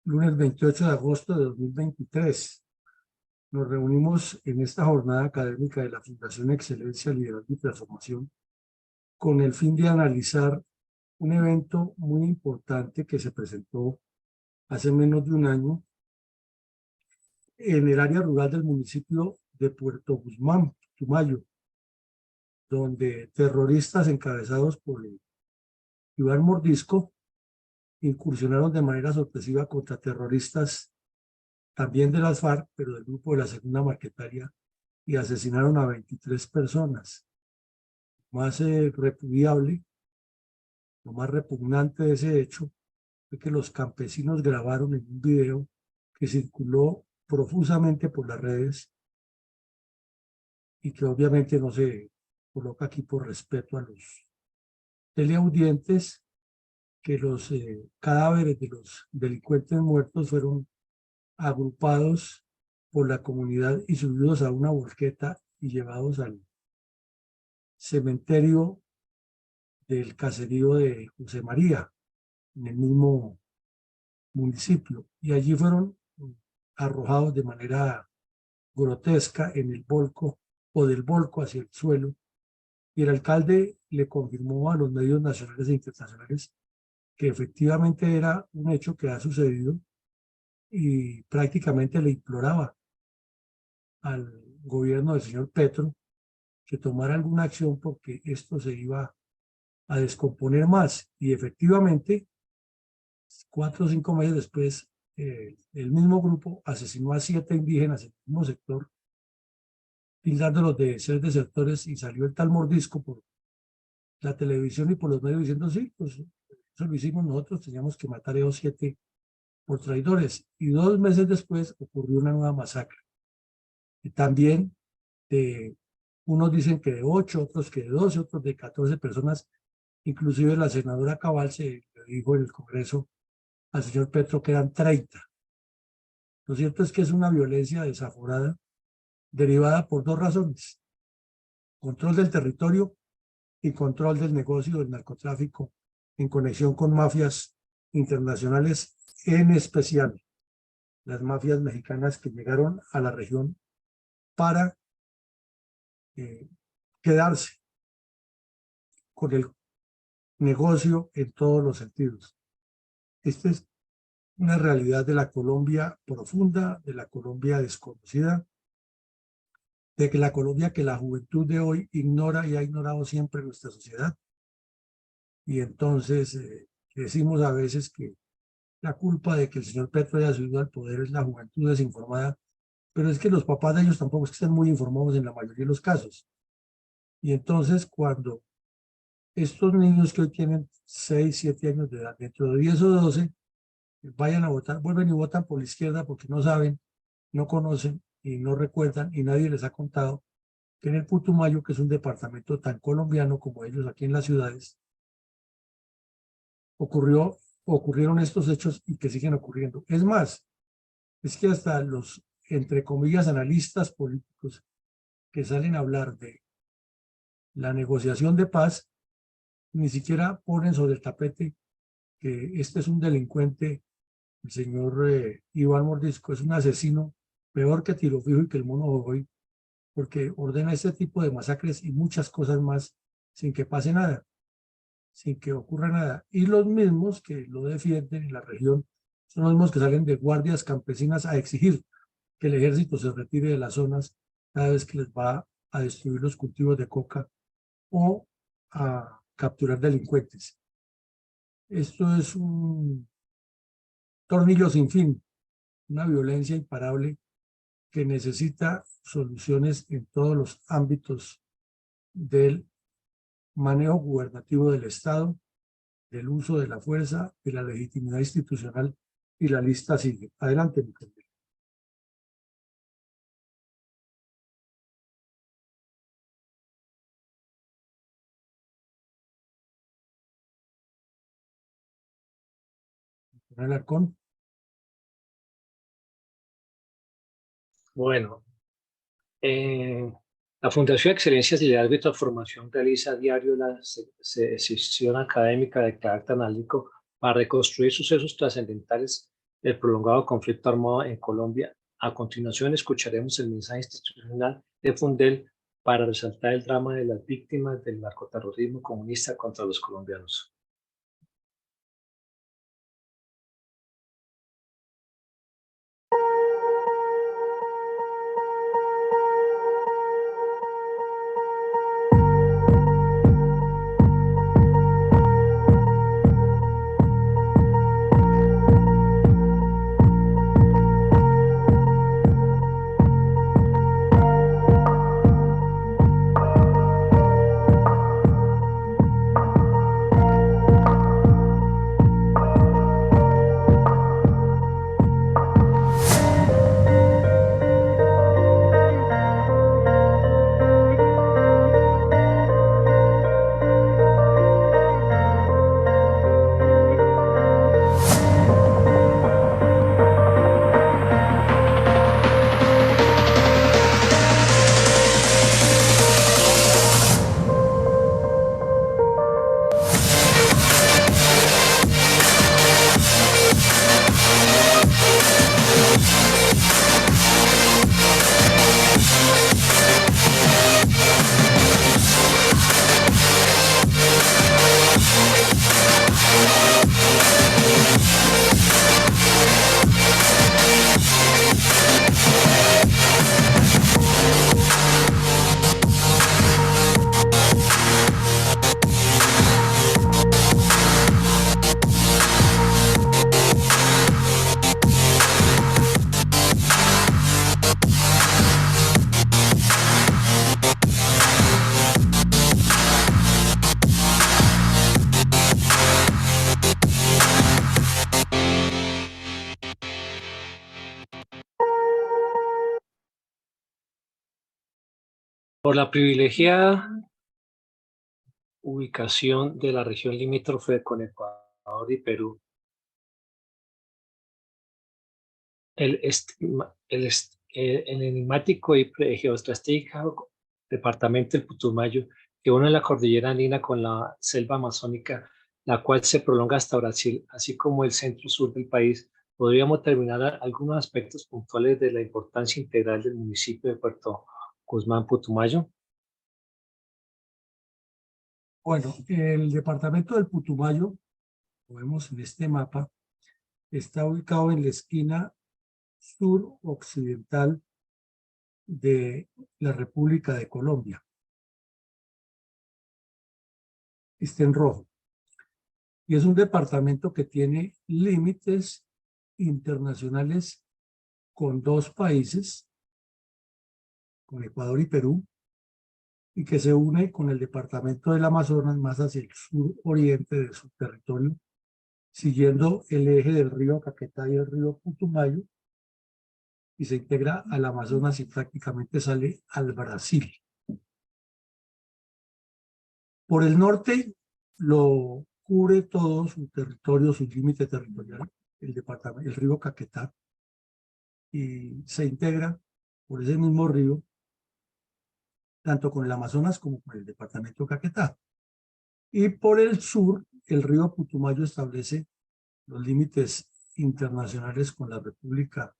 lunes 28 de agosto de 2023. Nos reunimos en esta jornada académica de la Fundación Excelencia, Liderazgo y Transformación con el fin de analizar un evento muy importante que se presentó hace menos de un año en el área rural del municipio de Puerto Guzmán, Putumayo, donde terroristas encabezados por Iván Mordisco incursionaron de manera sorpresiva contra terroristas también de las FARC, pero del grupo de la Segunda Marquetalia, y asesinaron a 23 personas. Más repudiable, lo más repugnante de ese hecho fue que los campesinos grabaron en un video que circuló profusamente por las redes y que obviamente no se coloca aquí por respeto a los teleaudientes, que los cadáveres de los delincuentes muertos fueron agrupados por la comunidad y subidos a una volqueta y llevados al cementerio del caserío de José María, en el mismo municipio. Y allí fueron arrojados de manera grotesca en el volco o del volco hacia el suelo. Y el alcalde le confirmó a los medios nacionales e internacionales que efectivamente era un hecho que ha sucedido y prácticamente le imploraba al gobierno del señor Petro que tomara alguna acción porque esto se iba a descomponer más. Y efectivamente, 4 o 5 meses después, el mismo grupo asesinó a 7 indígenas en el mismo sector, tildándolos de ser desertores, y salió el tal Mordisco por la televisión y por los medios diciendo, sí, pues eso lo hicimos nosotros, teníamos que matar a esos 7 por traidores. Y 2 meses después ocurrió una nueva masacre. Y también unos dicen que de 8, otros que de 12, otros de 14 personas. Inclusive la senadora Cabal se le dijo en el Congreso al señor Petro que eran 30. Lo cierto es que es una violencia desaforada derivada por 2 razones: control del territorio y control del negocio del narcotráfico en conexión con mafias internacionales, en especial las mafias mexicanas que llegaron a la región para quedarse con el negocio en todos los sentidos. Esta es una realidad de la Colombia profunda, de la Colombia desconocida, de que la Colombia que la juventud de hoy ignora y ha ignorado siempre en nuestra sociedad. Y entonces decimos a veces que la culpa de que el señor Petro haya subido al poder es la juventud desinformada, pero es que los papás de ellos tampoco es que estén muy informados en la mayoría de los casos. Y entonces cuando estos niños que hoy tienen 6, 7 años de edad, dentro de 10 o 12, vayan a votar, vuelven y votan por la izquierda porque no saben, no conocen y no recuerdan, y nadie les ha contado que en el Putumayo, que es un departamento tan colombiano como ellos aquí en las ciudades, ocurrieron estos hechos y que siguen ocurriendo. Es más, es que hasta los, entre comillas, analistas políticos que salen a hablar de la negociación de paz, ni siquiera ponen sobre el tapete que este es un delincuente. El señor Iván Mordisco es un asesino peor que Tiro Fijo y que el Mono Jojoy, porque ordena este tipo de masacres y muchas cosas más sin que pase nada, sin que ocurra nada. Y los mismos que lo defienden en la región son los mismos que salen de guardias campesinas a exigir que el ejército se retire de las zonas cada vez que les va a destruir los cultivos de coca o a capturar delincuentes. Esto es un tornillo sin fin, una violencia imparable que necesita soluciones en todos los ámbitos del manejo gubernativo del Estado, del uso de la fuerza, de la legitimidad institucional, y la lista sigue. Adelante, mi compañero. Alarcón. Bueno, la Fundación Excelencias de Liderazgo y Transformación realiza a diario la sesión académica de carácter analítico para reconstruir sucesos trascendentales del prolongado conflicto armado en Colombia. A continuación escucharemos el mensaje institucional de Fundel para resaltar el drama de las víctimas del narcoterrorismo comunista contra los colombianos. Por la privilegiada ubicación de la región limítrofe con Ecuador y Perú, el enigmático y geoestratégico departamento del Putumayo, que une la cordillera andina con la selva amazónica, la cual se prolonga hasta Brasil, así como el centro-sur del país, podríamos terminar algunos aspectos puntuales de la importancia integral del municipio de Puerto Guzmán, Putumayo. Bueno, el departamento del Putumayo, como vemos en este mapa, está ubicado en la esquina suroccidental de la República de Colombia. Está en rojo. Y es un departamento que tiene límites internacionales con dos países, con Ecuador y Perú, y que se une con el departamento del Amazonas más hacia el sur oriente de su territorio, siguiendo el eje del río Caquetá y el río Putumayo, y se integra al Amazonas y prácticamente sale al Brasil. Por el norte lo cubre todo su territorio, su límite territorial, el departamento, el río Caquetá, y se integra por ese mismo río tanto con el Amazonas como con el departamento Caquetá. Y por el sur, el río Putumayo establece los límites internacionales con la República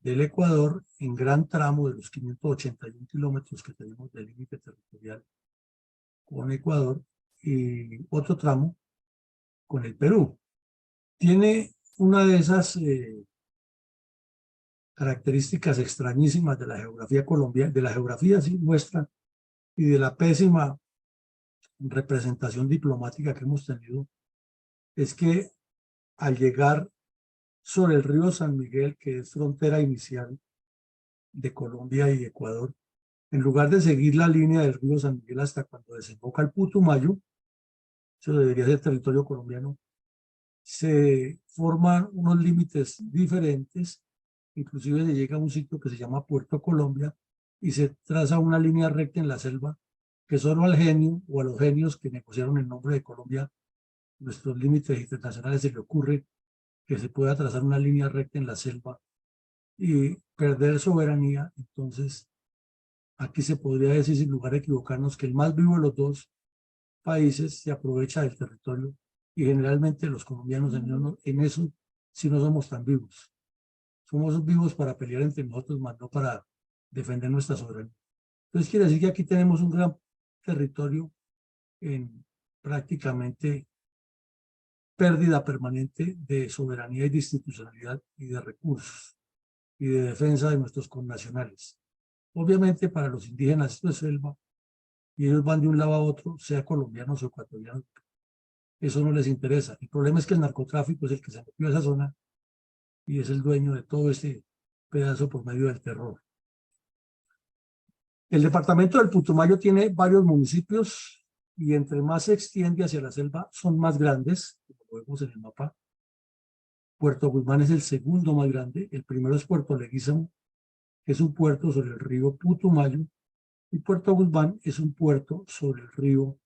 del Ecuador en gran tramo de los 581 kilómetros que tenemos de límite territorial con Ecuador y otro tramo con el Perú. Tiene una de esas características extrañísimas de la geografía colombiana, de la geografía sí, nuestra, y de la pésima representación diplomática que hemos tenido, es que al llegar sobre el río San Miguel, que es frontera inicial de Colombia y Ecuador, en lugar de seguir la línea del río San Miguel hasta cuando desemboca el Putumayo, eso debería ser territorio colombiano, se forman unos límites diferentes, inclusive se llega a un sitio que se llama Puerto Colombia y se traza una línea recta en la selva que solo al genio o a los genios que negociaron el nombre de Colombia, nuestros límites internacionales, se le ocurre que se pueda trazar una línea recta en la selva y perder soberanía. Entonces, aquí se podría decir, sin lugar a equivocarnos, que el más vivo de los dos países se aprovecha del territorio y generalmente los colombianos en eso si no somos tan vivos. Somos vivos para pelear entre nosotros, más no para defender nuestra soberanía. Entonces quiere decir que aquí tenemos un gran territorio en prácticamente pérdida permanente de soberanía y de institucionalidad y de recursos y de defensa de nuestros connacionales. Obviamente para los indígenas esto es selva y ellos van de un lado a otro, sea colombianos o ecuatorianos. Eso no les interesa. El problema es que el narcotráfico es el que se metió a esa zona y es el dueño de todo este pedazo por medio del terror. El departamento del Putumayo tiene varios municipios y entre más se extiende hacia la selva son más grandes, como lo vemos en el mapa. Puerto Guzmán es el segundo más grande, el primero es Puerto Leguízamo, que es un puerto sobre el río Putumayo, y Puerto Guzmán es un puerto sobre el río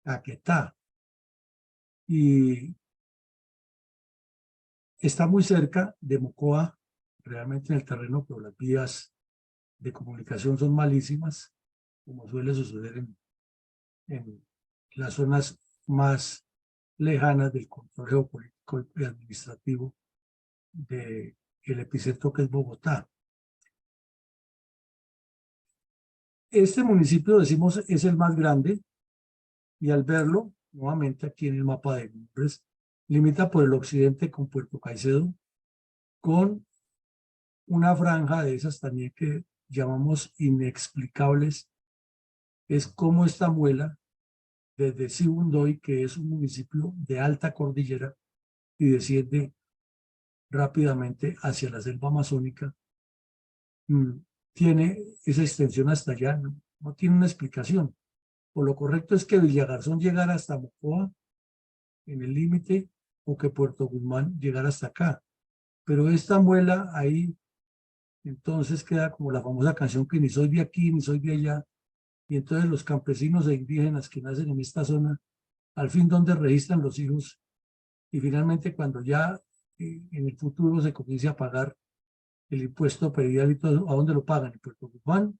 Caquetá. Y está muy cerca de Mocoa, realmente en el terreno, pero las vías de comunicación son malísimas, como suele suceder en las zonas más lejanas del control geopolítico y administrativo del epicentro que es Bogotá. Este municipio, decimos, es el más grande y al verlo, nuevamente aquí en el mapa de nombres, limita por el occidente con Puerto Caicedo, con una franja de esas también que llamamos inexplicables, es como esta muela desde Sibundoy, que es un municipio de alta cordillera, y desciende rápidamente hacia la selva amazónica, tiene esa extensión hasta allá, no tiene una explicación. O lo correcto es que Villagarzón llegara hasta Mocoa, en el límite, o que Puerto Guzmán llegara hasta acá. Pero esta muela ahí, entonces queda como la famosa canción que ni soy de aquí, ni soy de allá. Y entonces los campesinos e indígenas que nacen en esta zona, al fin donde registran los hijos, y finalmente cuando ya en el futuro se comience a pagar el impuesto predial y todo, ¿a dónde lo pagan? ¿En Puerto Guzmán,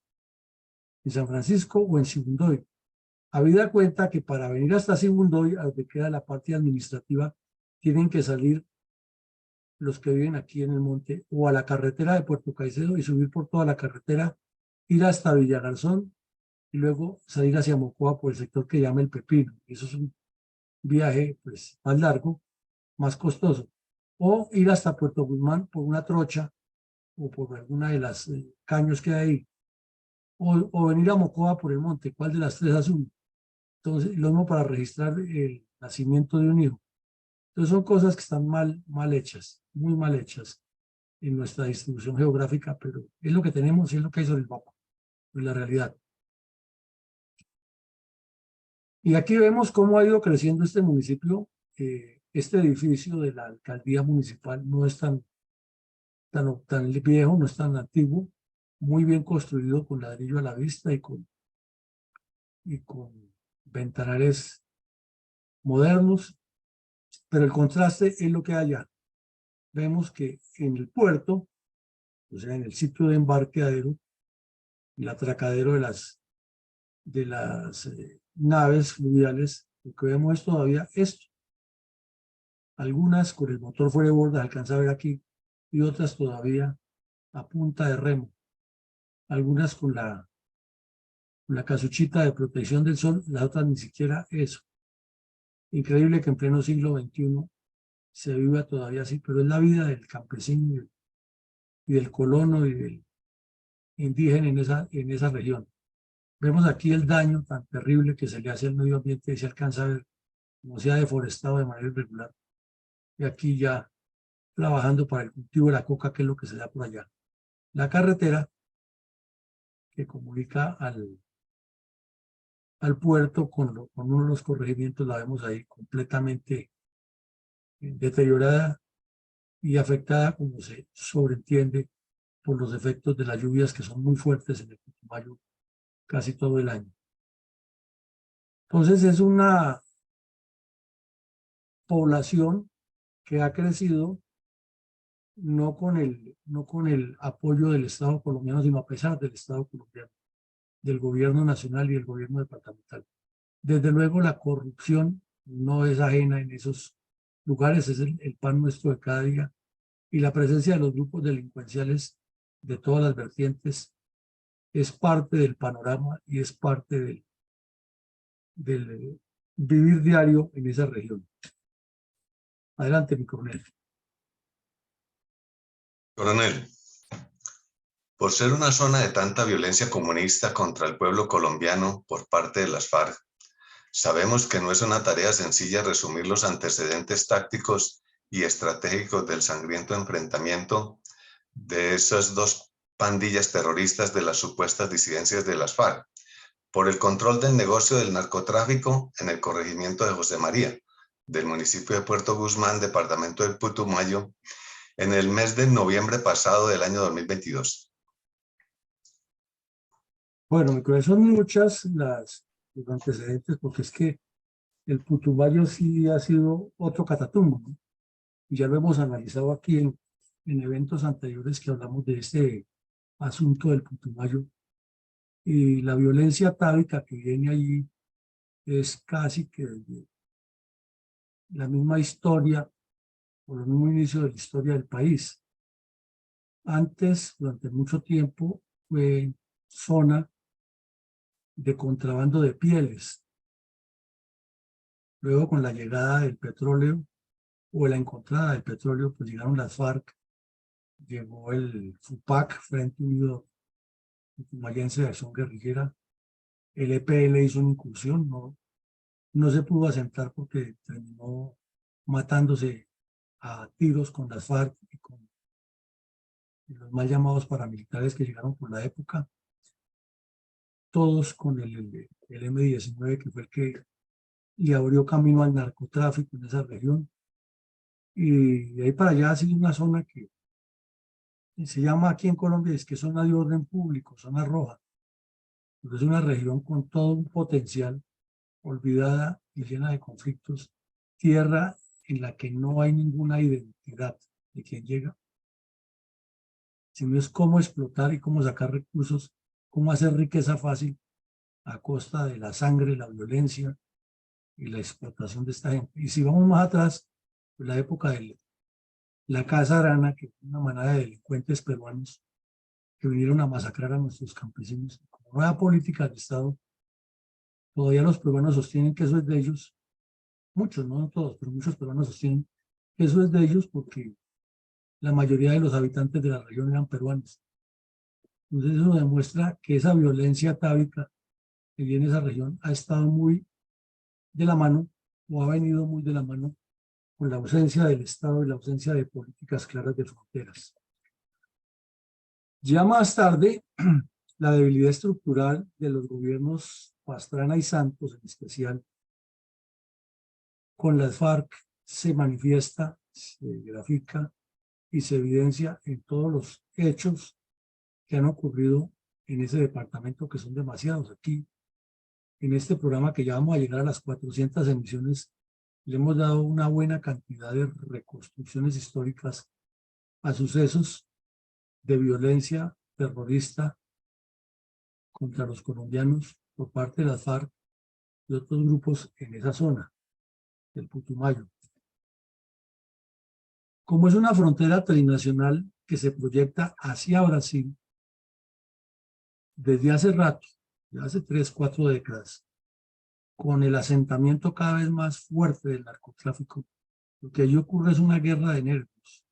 en San Francisco o en Sibundoy? Habida cuenta que para venir hasta Sibundoy, a donde queda la parte administrativa, tienen que salir los que viven aquí en el monte o a la carretera de Puerto Caicedo y subir por toda la carretera, ir hasta Villagarzón y luego salir hacia Mocoa por el sector que llama el Pepino. Eso es un viaje pues más largo, más costoso. O ir hasta Puerto Guzmán por una trocha o por alguna de las caños que hay ahí. O venir a Mocoa por el monte. ¿Cuál de las tres asume? Entonces, lo mismo para registrar el nacimiento de un hijo. Entonces, son cosas que están mal hechas, muy mal hechas en nuestra distribución geográfica, pero es lo que tenemos y es lo que hay sobre el mapa, es la realidad. Y aquí vemos cómo ha ido creciendo este municipio. Este edificio de la alcaldía municipal no es tan viejo, no es tan antiguo, muy bien construido con ladrillo a la vista y con ventanales modernos, pero el contraste es lo que hay allá. Vemos que en el puerto, o sea, en el sitio de embarqueadero, el atracadero de las naves fluviales, lo que vemos es todavía esto. Algunas con el motor fuera de borda, alcanza a ver aquí, y otras todavía a punta de remo. Algunas con la casuchita de protección del sol, las otras ni siquiera eso. Increíble que en pleno siglo XXI se viva todavía así, pero es la vida del campesino y del colono y del indígena en esa región. Vemos aquí el daño tan terrible que se le hace al medio ambiente y se alcanza a ver cómo se ha deforestado de manera irregular. Y aquí ya trabajando para el cultivo de la coca, que es lo que se da por allá. La carretera que comunica al puerto con uno de los corregimientos, la vemos ahí completamente deteriorada y afectada, como se sobreentiende, por los efectos de las lluvias que son muy fuertes en el Putumayo casi todo el año. Entonces es una población que ha crecido no con el apoyo del Estado colombiano, sino a pesar del Estado colombiano, del gobierno nacional y del gobierno departamental. Desde luego la corrupción no es ajena en esos lugares es el pan nuestro de cada día, y la presencia de los grupos delincuenciales de todas las vertientes es parte del panorama y es parte del vivir diario en esa región. Adelante, mi coronel. Coronel, por ser una zona de tanta violencia comunista contra el pueblo colombiano por parte de las FARC, sabemos que no es una tarea sencilla resumir los antecedentes tácticos y estratégicos del sangriento enfrentamiento de esas dos pandillas terroristas de las supuestas disidencias de las FARC por el control del negocio del narcotráfico en el corregimiento de José María, del municipio de Puerto Guzmán, departamento del Putumayo, en el mes de noviembre pasado del año 2022. Bueno, mi coronel, son muchas los antecedentes, porque es que el Putumayo sí ha sido otro catatumbo, ¿no? Y ya lo hemos analizado aquí en eventos anteriores que hablamos de este asunto del Putumayo. Y la violencia atávica que viene allí es casi que desde la misma historia o el mismo inicio de la historia del país. Antes, durante mucho tiempo, fue zona de contrabando de pieles. Luego, con la llegada del petróleo o la encontrada del petróleo, pues llegaron las FARC, llegó el FUPAC, Frente Unido Putumayense de Acción Guerrillera, el EPL hizo una incursión, no se pudo asentar porque terminó matándose a tiros con las FARC y con los mal llamados paramilitares que llegaron por la época, todos con el M-19, que fue el que le abrió camino al narcotráfico en esa región. Y de ahí para allá ha sido una zona que se llama aquí en Colombia, es que zona de orden público, zona roja. Pero es una región con todo un potencial, olvidada y llena de conflictos, tierra en la que no hay ninguna identidad de quien llega, sino es cómo explotar y cómo sacar recursos, cómo hacer riqueza fácil a costa de la sangre, la violencia y la explotación de esta gente. Y si vamos más atrás, pues la época de la Casa Arana, que fue una manada de delincuentes peruanos que vinieron a masacrar a nuestros campesinos. Como nueva política del Estado, todavía los peruanos sostienen que eso es de ellos, muchos, no todos, pero muchos peruanos sostienen que eso es de ellos porque la mayoría de los habitantes de la región eran peruanos. Entonces eso demuestra que esa violencia atávica que viene en esa región ha estado muy de la mano o ha venido muy de la mano con la ausencia del Estado y la ausencia de políticas claras de fronteras. Ya más tarde, la debilidad estructural de los gobiernos Pastrana y Santos, en especial con las FARC, se manifiesta, se grafica y se evidencia en todos los hechos que han ocurrido en ese departamento, que son demasiados. Aquí, en este programa que ya vamos a llegar a las 400 emisiones, le hemos dado una buena cantidad de reconstrucciones históricas a sucesos de violencia terrorista contra los colombianos por parte de las FARC y otros grupos en esa zona del Putumayo. Como es una frontera trinacional que se proyecta hacia Brasil desde hace rato, de hace 3, 4 décadas, con el asentamiento cada vez más fuerte del narcotráfico, lo que allí ocurre es una guerra de nervios,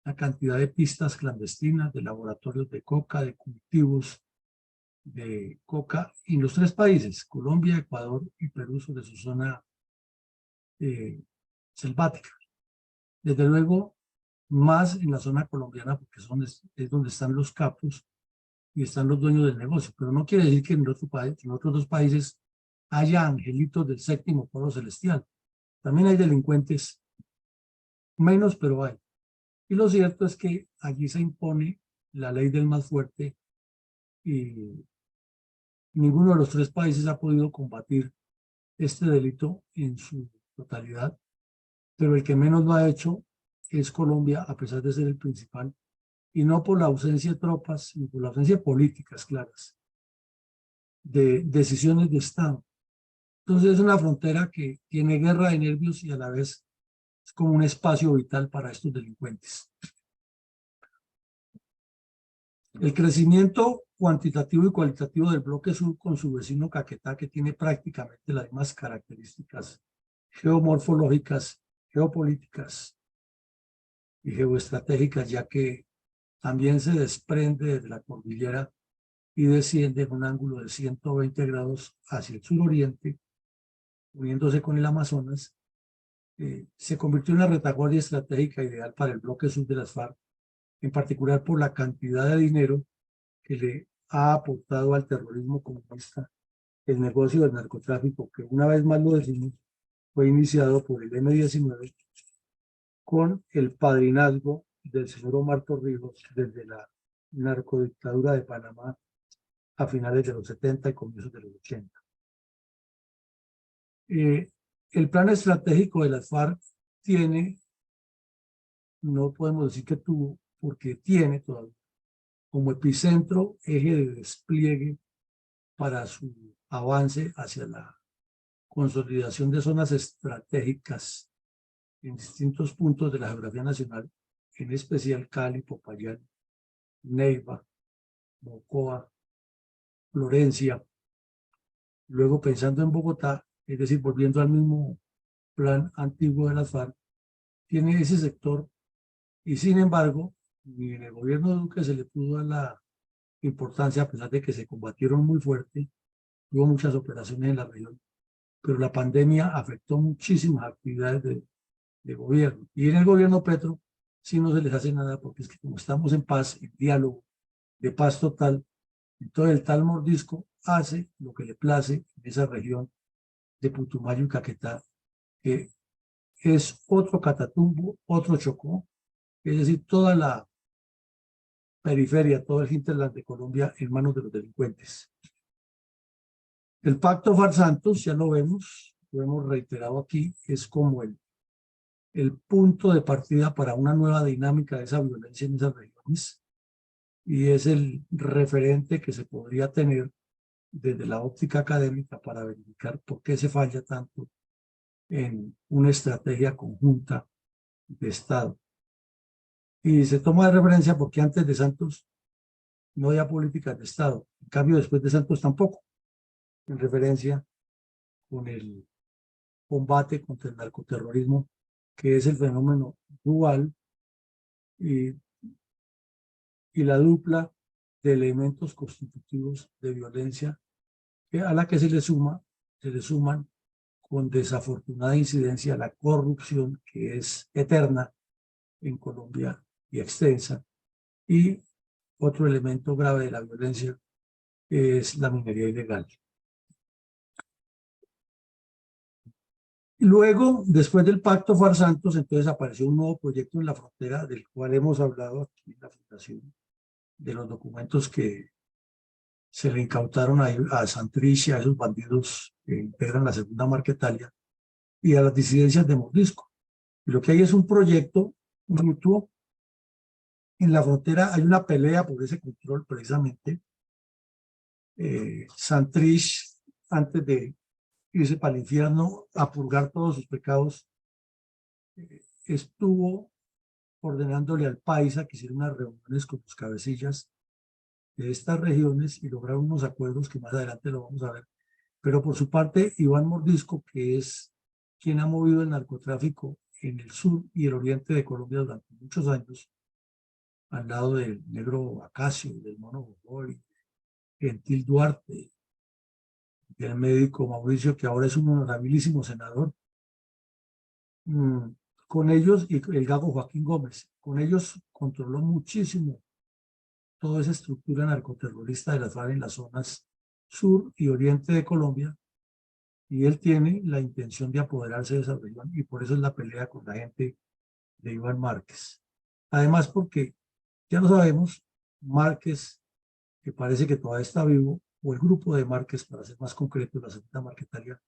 la cantidad de pistas clandestinas, de laboratorios de coca, de cultivos de coca en los 3 países, Colombia, Ecuador y Perú, sobre su zona selvática. Desde luego, más en la zona colombiana, porque es donde están los capos y están los dueños del negocio, pero no quiere decir que en otros 2 países haya angelitos del 7º polo celestial. También hay delincuentes, menos, pero hay. Y lo cierto es que allí se impone la ley del más fuerte y ninguno de los 3 países ha podido combatir este delito en su totalidad, pero el que menos lo ha hecho es Colombia, a pesar de ser el principal, y no por la ausencia de tropas, sino por la ausencia de políticas claras, de decisiones de Estado. Entonces es una frontera que tiene guerra de nervios y a la vez Es como un espacio vital para estos delincuentes. El crecimiento cuantitativo y cualitativo del bloque sur con su vecino Caquetá, que tiene prácticamente las mismas características geomorfológicas, geopolíticas y geoestratégicas, ya que también se desprende de la cordillera y desciende en un ángulo de 120 grados hacia el suroriente, uniéndose con el Amazonas, se convirtió en una retaguardia estratégica ideal para el bloque sur de las FARC, en particular por la cantidad de dinero que le ha aportado al terrorismo comunista el negocio del narcotráfico, que una vez más lo decimos, fue iniciado por el M-19 con el padrinazgo del señor Omar Torrijos desde la narcodictadura de Panamá a finales de los 70 y comienzos de los 80. El plan estratégico de las FARC tiene, no podemos decir que tuvo, porque tiene todavía como epicentro, eje de despliegue para su avance hacia la consolidación de zonas estratégicas en distintos puntos de la geografía nacional, en especial Cali, Popayán, Neiva, Mocoa, Florencia. Luego pensando en Bogotá, es decir, volviendo al mismo plan antiguo de las FARC, tiene ese sector y sin embargo, ni en el gobierno de Duque se le pudo dar la importancia, a pesar de que se combatieron muy fuerte, hubo muchas operaciones en la región, pero la pandemia afectó muchísimas actividades de gobierno. Y en el gobierno Petro sí no se les hace nada, porque es que como estamos en paz, en diálogo, de paz total, entonces el tal mordisco hace lo que le place en esa región de Putumayo y Caquetá, que es otro Catatumbo, otro Chocó, es decir, toda la periferia, todo el hinterland de Colombia en manos de los delincuentes. El pacto FARC-Santos, ya lo hemos reiterado aquí, es como el punto de partida para una nueva dinámica de esa violencia en esas regiones y es el referente que se podría tener desde la óptica académica para verificar por qué se falla tanto en una estrategia conjunta de Estado. Y se toma de referencia porque antes de Santos no había políticas de Estado, en cambio después de Santos tampoco, en referencia con el combate contra el narcoterrorismo, que es el fenómeno dual y la dupla de elementos constitutivos de violencia a la que se le suman con desafortunada incidencia la corrupción, que es eterna en Colombia y extensa, y otro elemento grave de la violencia es la minería ilegal. Luego, después del pacto FARC-Santos, entonces apareció un nuevo proyecto en la frontera, del cual hemos hablado aquí en la fundación, de los documentos que se le incautaron a Santrich y a esos bandidos que integran la segunda Marquetalia y a las disidencias de Mordisco. Y lo que hay es un proyecto mutuo. En la frontera hay una pelea por ese control precisamente. Santrich, antes de irse para el infierno a purgar todos sus pecados, estuvo ordenándole al Paisa que hiciera unas reuniones con los cabecillas de estas regiones y lograron unos acuerdos que más adelante lo vamos a ver. Pero por su parte, Iván Mordisco, que es quien ha movido el narcotráfico en el sur y el oriente de Colombia durante muchos años, al lado del negro Acacio, del mono Bogol, Gentil Duarte, del médico Mauricio, que ahora es un honorabilísimo senador, con ellos, y el gago Joaquín Gómez, con ellos controló muchísimo toda esa estructura narcoterrorista de las FARC en las zonas sur y oriente de Colombia, y él tiene la intención de apoderarse de esa región, y por eso es la pelea con la gente de Iván Márquez. Además, porque ya lo sabemos, Márquez, que parece que todavía está vivo, o el grupo de Márquez, para ser más concreto, la segunda Marquetalia,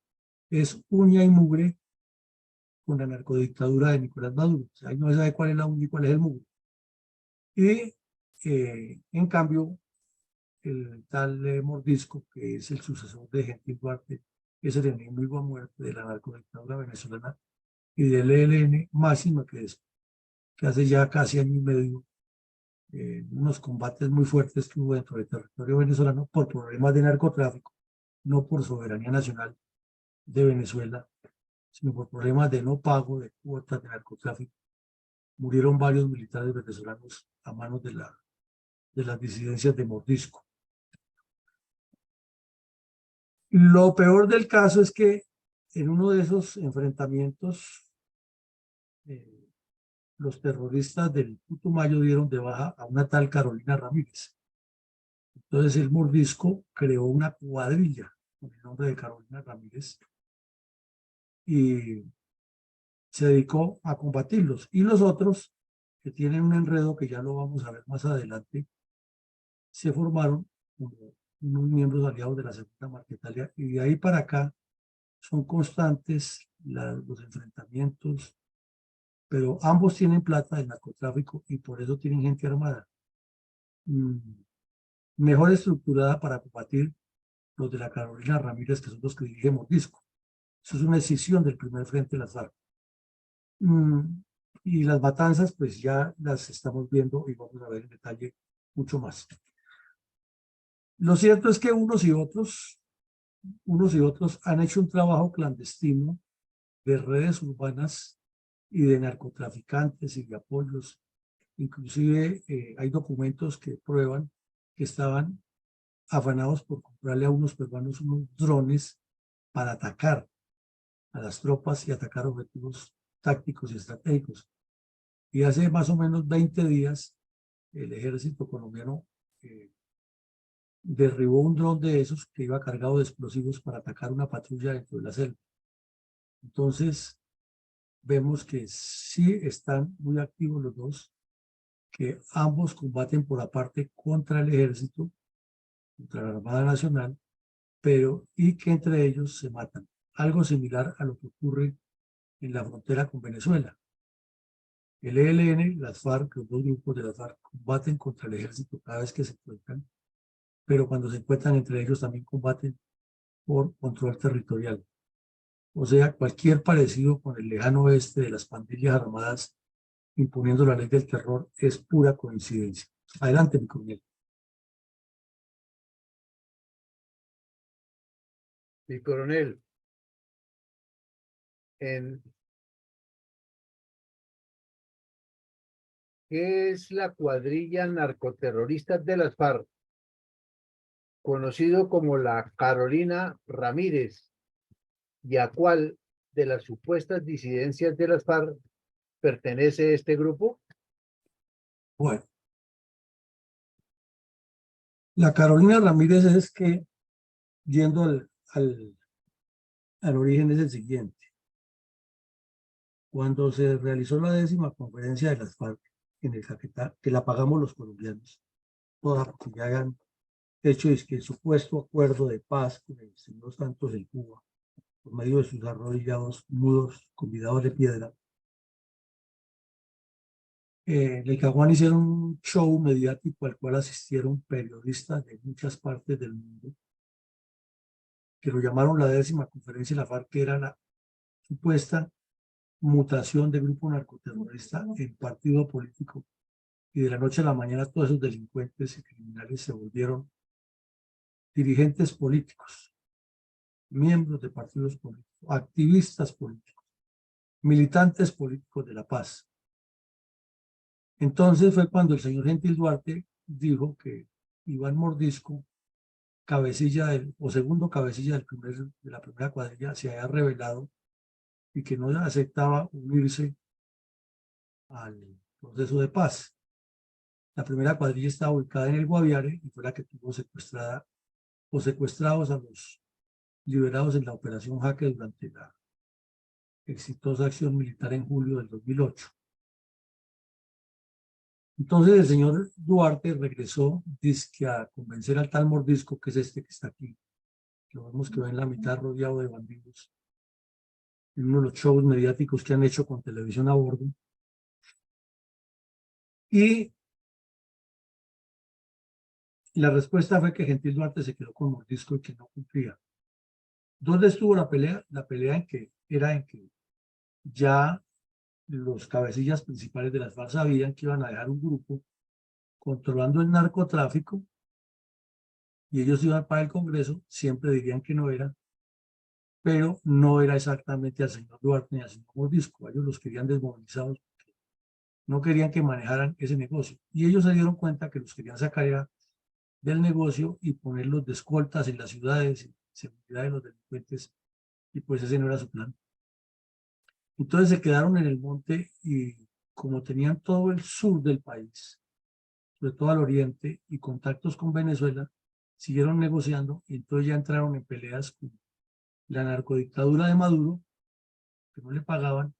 es uña y mugre con la narcodictadura de Nicolás Maduro. O sea, ahí no se sabe cuál es la uña y cuál es el mugre. Y en cambio, el tal Mordisco, que es el sucesor de Gentil Duarte, es el enemigo a muerte de la narcodictadura venezolana, y del ELN Máxima, que hace ya casi año y medio unos combates muy fuertes que hubo dentro del territorio venezolano por problemas de narcotráfico, no por soberanía nacional de Venezuela, sino por problemas de no pago de cuotas de narcotráfico. Murieron varios militares venezolanos a manos de las disidencias de Mordisco. Lo peor del caso es que en uno de esos enfrentamientos, los terroristas del Putumayo dieron de baja a una tal Carolina Ramírez. Entonces el Mordisco creó una cuadrilla con el nombre de Carolina Ramírez y se dedicó a combatirlos. Y los otros, que tienen un enredo que ya lo vamos a ver más adelante, se formaron como unos miembros aliados de la Segunda Marquetalia, y de ahí para acá son constantes los enfrentamientos, pero ambos tienen plata del narcotráfico y por eso tienen gente armada, mejor estructurada para combatir los de la Carolina Ramírez, que son los que dirige Mordisco. Eso es una escisión del primer frente de las FARC. Y las matanzas, pues ya las estamos viendo y vamos a ver en detalle mucho más. Lo cierto es que unos y otros han hecho un trabajo clandestino de redes urbanas y de narcotraficantes y de apoyos. Inclusive hay documentos que prueban que estaban afanados por comprarle a unos peruanos unos drones para atacar a las tropas y atacar objetivos tácticos y estratégicos. Y hace más o menos 20 días el ejército colombiano derribó un dron de esos que iba cargado de explosivos para atacar una patrulla dentro de la selva. Entonces vemos que sí están muy activos los dos, que ambos combaten por aparte contra el ejército, contra la Armada Nacional, pero y que entre ellos se matan. Algo similar a lo que ocurre en la frontera con Venezuela. El ELN, las FARC, los dos grupos de las FARC combaten contra el ejército cada vez que se encuentran, pero cuando se encuentran entre ellos también combaten por control territorial. O sea, cualquier parecido con el lejano oeste de las pandillas armadas imponiendo la ley del terror es pura coincidencia. Adelante, mi coronel. Mi coronel, ¿qué es la cuadrilla narcoterrorista de las FARC, conocido como la Carolina Ramírez, y a cuál de las supuestas disidencias de las FARC pertenece este grupo? Bueno, la Carolina Ramírez es que, yendo al origen, es el siguiente. Cuando se realizó la 10ª conferencia de las FARC en el Caquetá, que la pagamos los colombianos, toda porque ya hayan hecho es que el supuesto acuerdo de paz con el señor Santos en Cuba, por medio de sus arrodillados mudos convidados de piedra, en el Caguán hicieron un show mediático al cual asistieron periodistas de muchas partes del mundo, que lo llamaron la 10ª conferencia de la FARC, que era la supuesta mutación de grupo narcoterrorista en partido político, y de la noche a la mañana todos esos delincuentes y criminales se volvieron dirigentes políticos, miembros de partidos políticos, activistas políticos, militantes políticos de la paz. Entonces fue cuando el señor Gentil Duarte dijo que Iván Mordisco, cabecilla o segundo cabecilla de la primera cuadrilla, se había rebelado y que no aceptaba unirse al proceso de paz. La primera cuadrilla estaba ubicada en el Guaviare y fue la que tuvo secuestrada o secuestrados a los liberados en la Operación Jaque durante la exitosa acción militar en julio del 2008. Entonces el señor Duarte regresó dizque a convencer al tal Mordisco, que es este que está aquí, que vemos que va en la mitad rodeado de bandidos, en uno de los shows mediáticos que han hecho con televisión a bordo. Y la respuesta fue que Gentil Duarte se quedó con Mordisco y que no cumplía. ¿Dónde estuvo la pelea? La pelea era en que ya los cabecillas principales de las FARC sabían que iban a dejar un grupo controlando el narcotráfico y ellos iban para el Congreso, siempre dirían que no era, pero no era exactamente al señor Duarte ni al señor Mordisco. Ellos los querían desmovilizados, no querían que manejaran ese negocio. Y ellos se dieron cuenta que los querían sacar ya del negocio y ponerlos de escoltas en las ciudades, en seguridad de los delincuentes, y pues ese no era su plan. Entonces se quedaron en el monte y como tenían todo el sur del país, sobre todo al oriente, y contactos con Venezuela, siguieron negociando y entonces ya entraron en peleas con la narcodictadura de Maduro, que no le pagaban,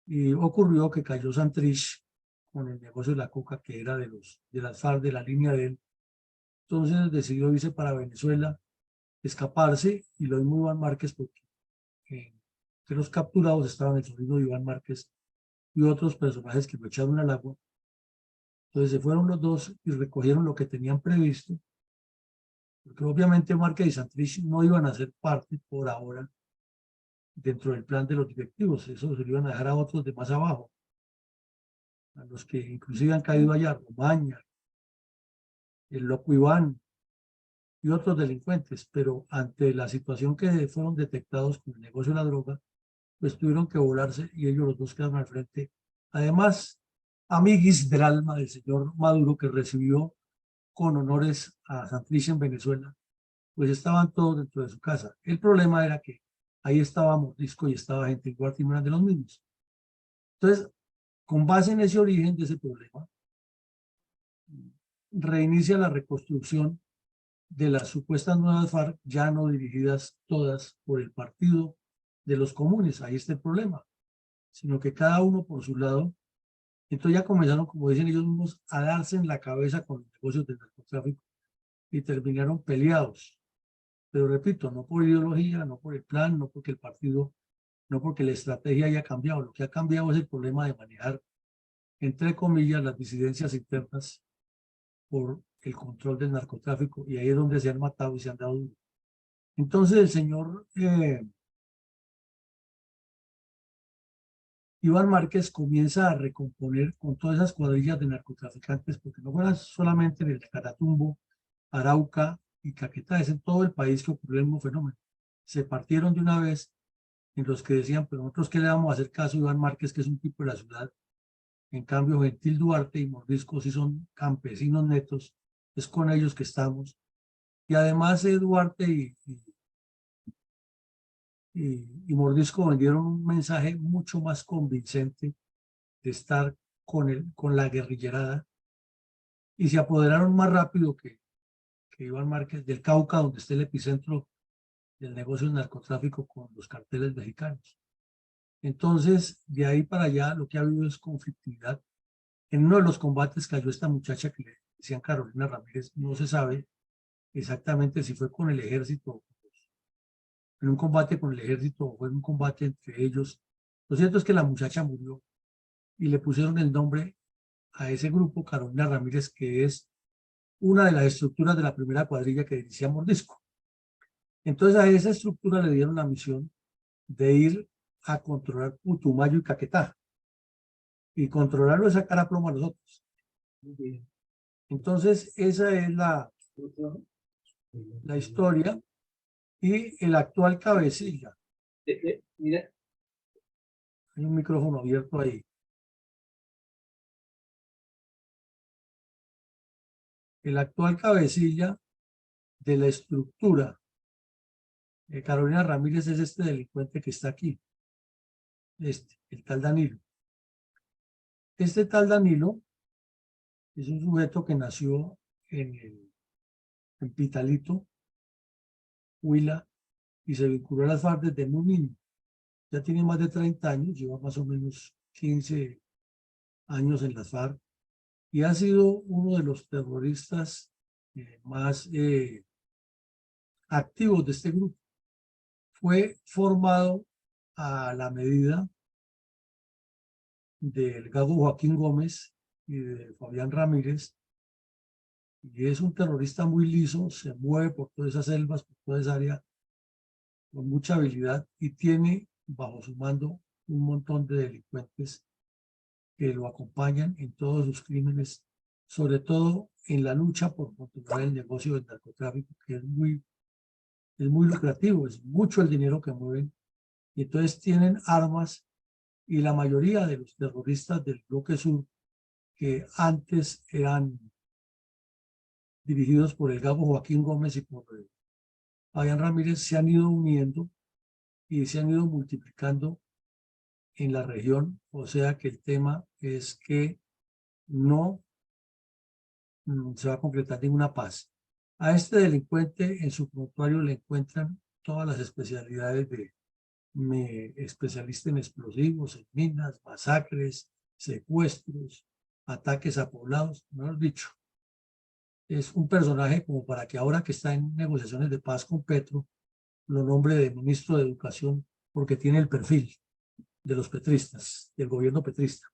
y ocurrió que cayó Santrich con el negocio de la coca, que era de las FARC, de la línea de él. Entonces decidió irse para Venezuela, escaparse, y lo mismo Iván Márquez, porque entre los capturados estaban el sobrino de Iván Márquez y otros personajes que lo echaron al agua. Entonces se fueron los dos y recogieron lo que tenían previsto, porque obviamente Márquez y Santrich no iban a ser parte por ahora dentro del plan de los directivos, eso se lo iban a dejar a otros de más abajo, a los que inclusive han caído allá, Romaña, el Loco Iván y otros delincuentes, pero ante la situación que fueron detectados con el negocio de la droga, pues tuvieron que volarse y ellos los dos quedaron al frente. Además, amiguis del alma del señor Maduro, que recibió con honores a Santrich en Venezuela, pues estaban todos dentro de su casa. El problema era que ahí estaba Mordisco y estaba gente igual y no eran de los mismos. Entonces, con base en ese origen de ese problema, reinicia la reconstrucción de las supuestas nuevas FARC, ya no dirigidas todas por el Partido de los Comunes, ahí está el problema, sino que cada uno por su lado. Entonces ya comenzaron, como dicen ellos mismos, a darse en la cabeza con los negocios del narcotráfico y terminaron peleados. Pero repito, no por ideología, no por el plan, no porque el partido, no porque la estrategia haya cambiado. Lo que ha cambiado es el problema de manejar, entre comillas, las disidencias internas por el control del narcotráfico, y ahí es donde se han matado y se han dado duro. Entonces el señor Iván Márquez comienza a recomponer con todas esas cuadrillas de narcotraficantes, porque no fueran solamente en el Catatumbo, Arauca y Caquetá, es en todo el país que ocurrió el mismo fenómeno. Se partieron de una vez en los que decían, pero nosotros qué le vamos a hacer caso a Iván Márquez, que es un tipo de la ciudad. En cambio, Gentil Duarte y Mordisco sí son campesinos netos, es con ellos que estamos. Y además Duarte y Mordisco vendieron un mensaje mucho más convincente de estar con la guerrillerada, y se apoderaron más rápido que Iván Márquez del Cauca, donde está el epicentro del negocio del narcotráfico con los carteles mexicanos. Entonces, de ahí para allá lo que ha habido es conflictividad. En uno de los combates cayó esta muchacha que le decían Carolina Ramírez, no se sabe exactamente si fue con el ejército, en un combate con el ejército o fue en un combate entre ellos. Lo cierto es que la muchacha murió y le pusieron el nombre a ese grupo, Carolina Ramírez, que es una de las estructuras de la primera cuadrilla que dirigía Mordisco. Entonces a esa estructura le dieron la misión de ir a controlar Putumayo y Caquetá, y controlarlo es sacar a plomo a los otros. Entonces esa es la historia y el actual cabecilla. Mira, Hay un micrófono abierto ahí. El actual cabecilla de la estructura de Carolina Ramírez es este delincuente que está aquí, el tal Danilo. Este tal Danilo es un sujeto que nació en Pitalito, Huila, y se vinculó a las FARC desde muy niño. Ya tiene más de 30 años, lleva más o menos 15 años en las FARC, y ha sido uno de los terroristas más activos de este grupo. Fue formado a la medida del Gago Joaquín Gómez y de Fabián Ramírez, y es un terrorista muy liso, se mueve por todas esas selvas, por toda esa área, con mucha habilidad, y tiene bajo su mando un montón de delincuentes que lo acompañan en todos sus crímenes, sobre todo en la lucha por continuar el negocio del narcotráfico, que es muy lucrativo, es mucho el dinero que mueven, y entonces tienen armas, y la mayoría de los terroristas del bloque sur, que antes eran dirigidos por el Gabo Joaquín Gómez y por Fabián Ramírez, se han ido uniendo y se han ido multiplicando en la región, o sea que el tema es que no se va a concretar ninguna paz. A este delincuente en su prontuario le encuentran todas las especialidades de especialista en explosivos, en minas, masacres, secuestros, ataques a poblados, mejor dicho. Es un personaje como para que ahora que está en negociaciones de paz con Petro, lo nombre de ministro de Educación, porque tiene el perfil de los petristas, del gobierno petrista.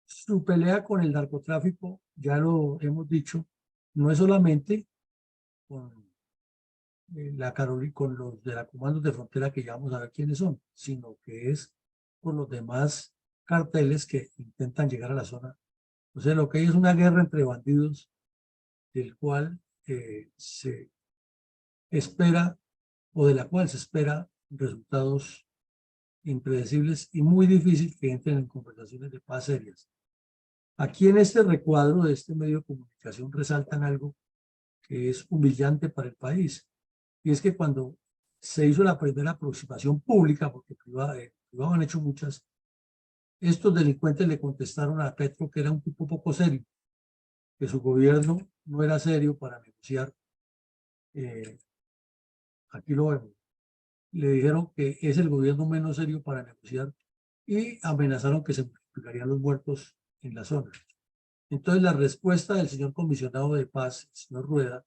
Su pelea con el narcotráfico, ya lo hemos dicho, no es solamente con con los de la Comandos de Frontera, que ya vamos a ver quiénes son, sino que es con los demás carteles que intentan llegar a la zona. O sea, lo que hay es una guerra entre bandidos, del cual se espera, o de la cual se espera resultados impredecibles y muy difícil que entren en conversaciones de paz serias. Aquí en este recuadro de este medio de comunicación resaltan algo que es humillante para el país, y es que cuando se hizo la primera aproximación pública, porque privado han hecho muchas, estos delincuentes le contestaron a Petro que era un tipo poco serio, que su gobierno no era serio para negociar. Aquí lo vemos. Le dijeron que es el gobierno menos serio para negociar y amenazaron que se multiplicarían los muertos en la zona. Entonces la respuesta del señor comisionado de paz, el señor Rueda,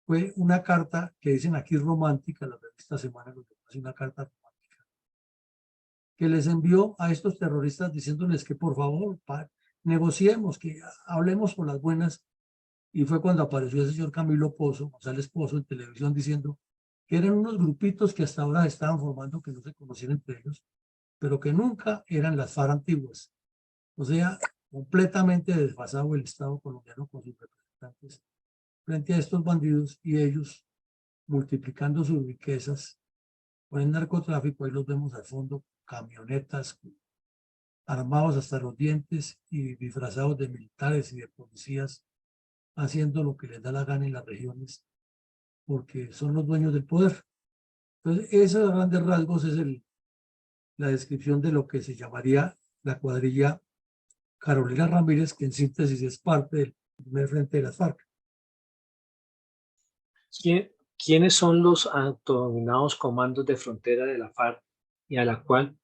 fue una carta que dicen aquí romántica, la revista Semana lo hace una carta romántica, que les envió a estos terroristas diciéndoles que por favor negociemos, que hablemos por las buenas. Y fue cuando apareció el señor Camilo Pozo, González Pozo, en televisión diciendo que eran unos grupitos que hasta ahora estaban formando, que no se conocían entre ellos, pero que nunca eran las FARC antiguas. O sea, completamente desfasado el Estado colombiano con sus representantes frente a estos bandidos, y ellos multiplicando sus riquezas con el narcotráfico. Ahí los vemos al fondo, camionetas armados hasta los dientes y disfrazados de militares y de policías, haciendo lo que les da la gana en las regiones, porque son los dueños del poder. Entonces, esos grandes rasgos es la descripción de lo que se llamaría la cuadrilla Carolina Ramírez, que en síntesis es parte del primer frente de las FARC. ¿Quiénes son los autodenominados comandos de frontera de la FARC y a la cual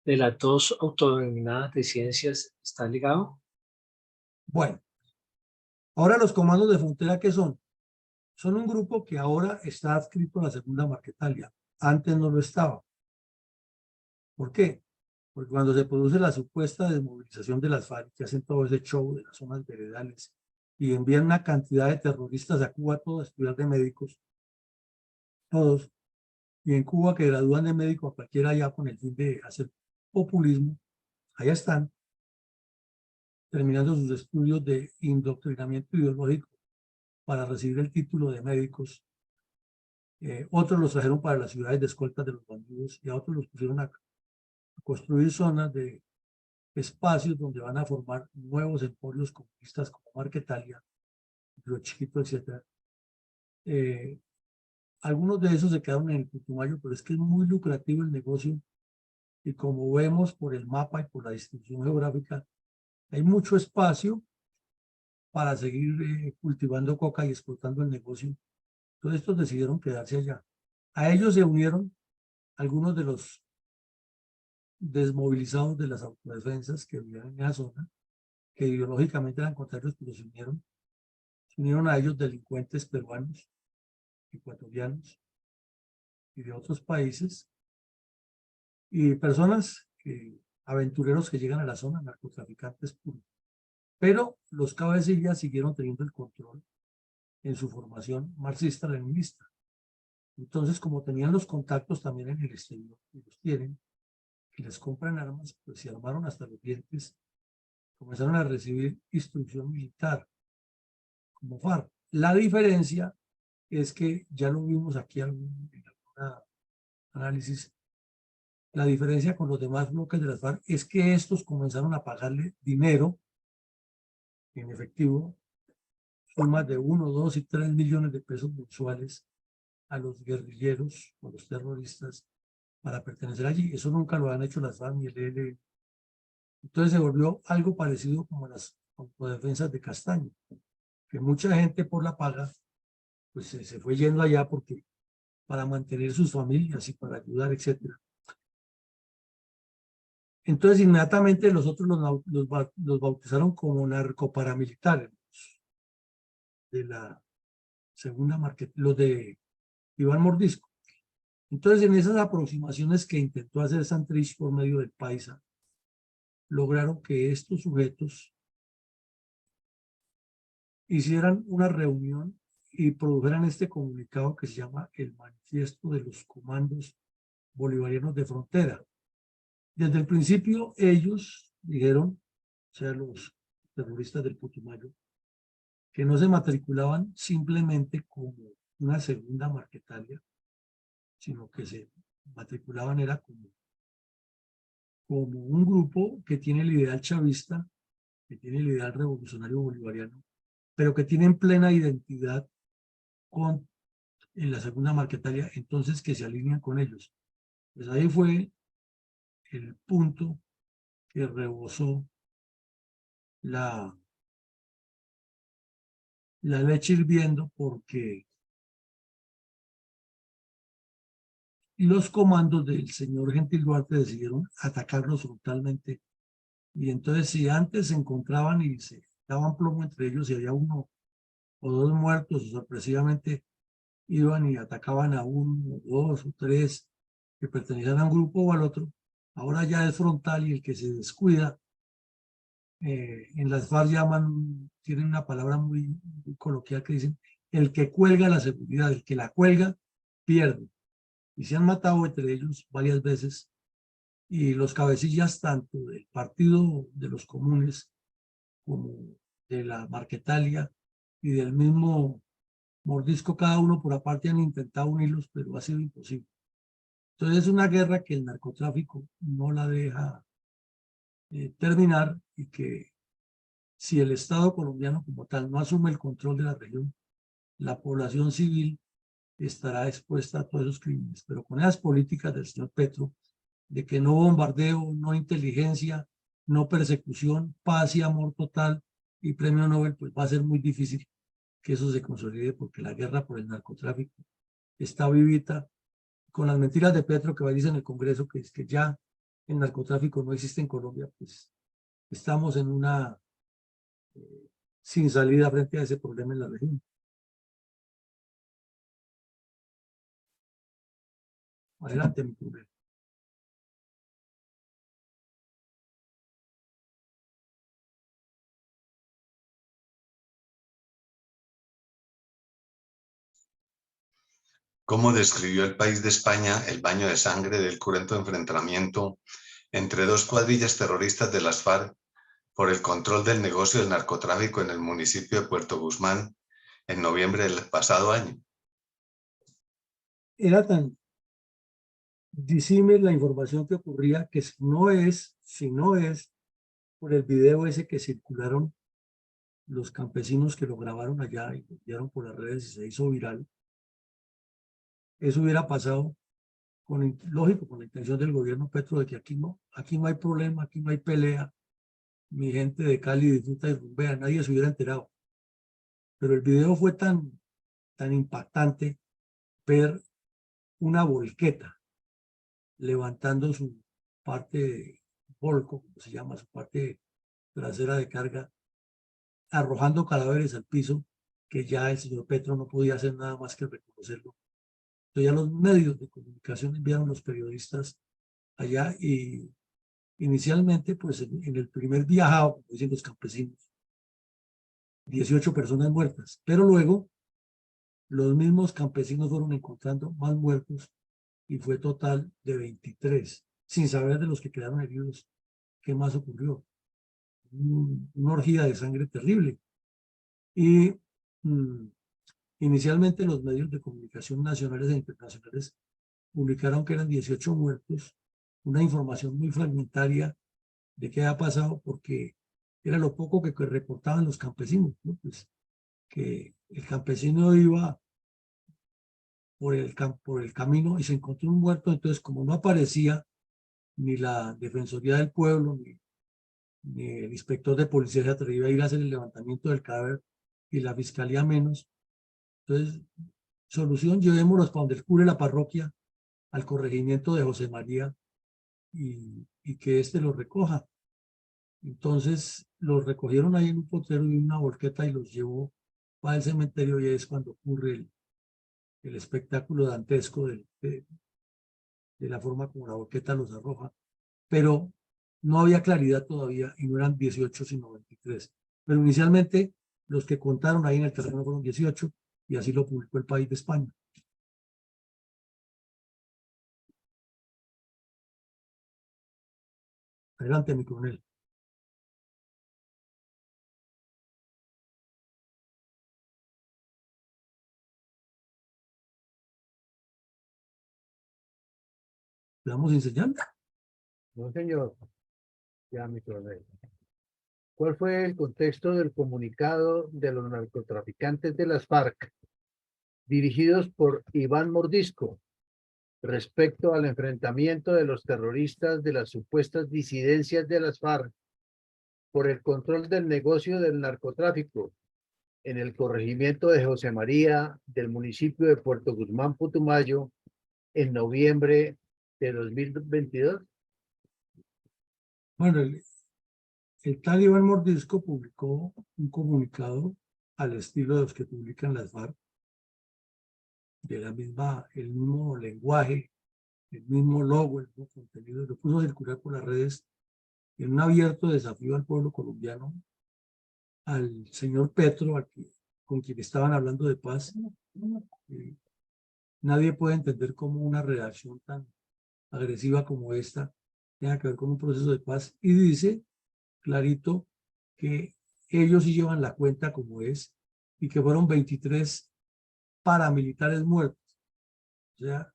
de las dos autodenominadas disidencias está ligado? Bueno, ahora los comandos de frontera, ¿qué son? Son un grupo que ahora está adscrito a la segunda Marquetalia. Antes no lo estaba. ¿Por qué? Porque cuando se produce la supuesta desmovilización de las FARC, que hacen todo ese show de las zonas veredales y envían una cantidad de terroristas a Cuba, todos a estudiar de médicos, todos, y en Cuba que gradúan de médico a cualquiera allá con el fin de hacer populismo, allá están, terminando sus estudios de indoctrinamiento ideológico para recibir el título de médicos. Otros los trajeron para las ciudades de escoltas de los bandidos, y a otros los pusieron a construir zonas de espacios donde van a formar nuevos emporios comunistas como Marquetalia, Río Chiquito, etc. Algunos de esos se quedaron en el Putumayo, pero es que es muy lucrativo el negocio, y como vemos por el mapa y por la distribución geográfica, hay mucho espacio para seguir cultivando coca y explotando el negocio. Entonces estos decidieron quedarse allá. A ellos se unieron algunos de los desmovilizados de las autodefensas que vivían en esa zona, que ideológicamente eran contrarios, pero se unieron a ellos delincuentes peruanos, ecuatorianos y de otros países, y personas, aventureros que llegan a la zona, narcotraficantes puros. Pero los cabecillas siguieron teniendo el control en su formación marxista-leninista. Entonces, como tenían los contactos también en el exterior, y los tienen, que les compran armas, pues se armaron hasta los dientes, comenzaron a recibir instrucción militar como FARC. La diferencia es que, ya lo vimos aquí en algún análisis, la diferencia con los demás bloques de las FARC es que estos comenzaron a pagarle dinero en efectivo, sumas de 1, 2 y 3 millones de pesos mensuales a los guerrilleros o los terroristas para pertenecer allí. Eso nunca lo han hecho las FARC ni el ELN. Entonces se volvió algo parecido como las autodefensas de Castaño, que mucha gente por la paga pues se fue yendo allá porque para mantener sus familias y para ayudar, etcétera. Entonces inmediatamente los otros los bautizaron como narcoparamilitares de la segunda marca, los de Iván Mordisco. Entonces en esas aproximaciones que intentó hacer Santrich por medio del Paisa, lograron que estos sujetos hicieran una reunión y produjeran este comunicado que se llama el Manifiesto de los Comandos Bolivarianos de Frontera. Desde el principio ellos dijeron, o sea, los terroristas del Putumayo, que no se matriculaban simplemente como una segunda Marquetalia, sino que se matriculaban era como un grupo que tiene el ideal chavista, que tiene el ideal revolucionario bolivariano, pero que tienen plena identidad con en la segunda Marquetalia, entonces que se alinean con ellos. Pues ahí fue el punto que rebosó la leche hirviendo, porque los comandos del señor Gentil Duarte decidieron atacarlos frontalmente. Y entonces, si antes se encontraban y se daban plomo entre ellos, y había uno o dos muertos, o sorpresivamente iban y atacaban a uno, dos o tres que pertenecían a un grupo o al otro, ahora ya es frontal, y el que se descuida, en las FARC tienen una palabra muy coloquial que dicen, el que cuelga la seguridad, el que la cuelga, pierde. Y se han matado entre ellos varias veces, y los cabecillas tanto del Partido de los Comunes como de la Marquetalia y del mismo Mordisco, cada uno por aparte han intentado unirlos, pero ha sido imposible. Entonces es una guerra que el narcotráfico no la deja terminar, y que si el Estado colombiano como tal no asume el control de la región, la población civil estará expuesta a todos esos crímenes. Pero con esas políticas del señor Petro, de que no bombardeo, no inteligencia, no persecución, paz y amor total y premio Nobel, pues va a ser muy difícil que eso se consolide, porque la guerra por el narcotráfico está vivita. Con las mentiras de Petro que va a decir en el Congreso, que es que ya el narcotráfico no existe en Colombia, pues estamos en una sin salida frente a ese problema en la región. Adelante, mi compañero. ¿Cómo describió el País de España el baño de sangre del cruento enfrentamiento entre dos cuadrillas terroristas de las FARC por el control del negocio del narcotráfico en el municipio de Puerto Guzmán en noviembre del pasado año? Era tan disímil la información que ocurría, que si no es por el video ese que circularon los campesinos que lo grabaron allá y lo enviaron por las redes y se hizo viral, eso hubiera pasado lógico, con la intención del gobierno Petro de que aquí no hay problema, aquí no hay pelea, mi gente de Cali disfruta y rumbea, nadie se hubiera enterado. Pero el video fue tan impactante ver una volqueta levantando su parte de volco, como se llama, su parte trasera de carga, arrojando cadáveres al piso, que ya el señor Petro no podía hacer nada más que reconocerlo. Entonces ya los medios de comunicación enviaron los periodistas allá, y inicialmente, pues en el primer viajado, como dicen los campesinos, 18 personas muertas, pero luego los mismos campesinos fueron encontrando más muertos y fue total de 23, sin saber de los que quedaron heridos qué más ocurrió. Una orgía de sangre terrible. Y inicialmente los medios de comunicación nacionales e internacionales publicaron que eran 18 muertos, una información muy fragmentaria de qué ha pasado, porque era lo poco que reportaban los campesinos, ¿no? Pues que el campesino iba por el camino y se encontró un muerto, entonces como no aparecía ni la Defensoría del Pueblo, ni el inspector de policía se atrevía a ir a hacer el levantamiento del cadáver y la fiscalía menos. Entonces, solución, llevémoslos para donde el cura de la parroquia, al corregimiento de José María y que éste los recoja. Entonces, los recogieron ahí en un potrero y una volqueta y los llevó para el cementerio y ahí es cuando ocurre el espectáculo dantesco de la forma como la volqueta los arroja. Pero no había claridad todavía y no eran 18 sino 23. Pero inicialmente los que contaron ahí en el terreno fueron 18 y así lo publicó el País de España. Adelante, mi coronel. ¿Le damos enseñando? No, señor. Ya, mi coronel. ¿Cuál fue el contexto del comunicado de los narcotraficantes de las FARC, dirigidos por Iván Mordisco, respecto al enfrentamiento de los terroristas de las supuestas disidencias de las FARC por el control del negocio del narcotráfico en el corregimiento de José María del municipio de Puerto Guzmán, Putumayo, en noviembre de 2022? Bueno, el tal Iván Mordisco publicó un comunicado al estilo de los que publican las FARC, de el mismo lenguaje, el mismo logo, el mismo contenido, lo puso a circular por las redes en un abierto desafío al pueblo colombiano, al señor Petro, con quien estaban hablando de paz. Nadie puede entender cómo una redacción tan agresiva como esta tenga que ver con un proceso de paz, y dice clarito que ellos sí llevan la cuenta como es y que fueron 23 paramilitares muertos. O sea,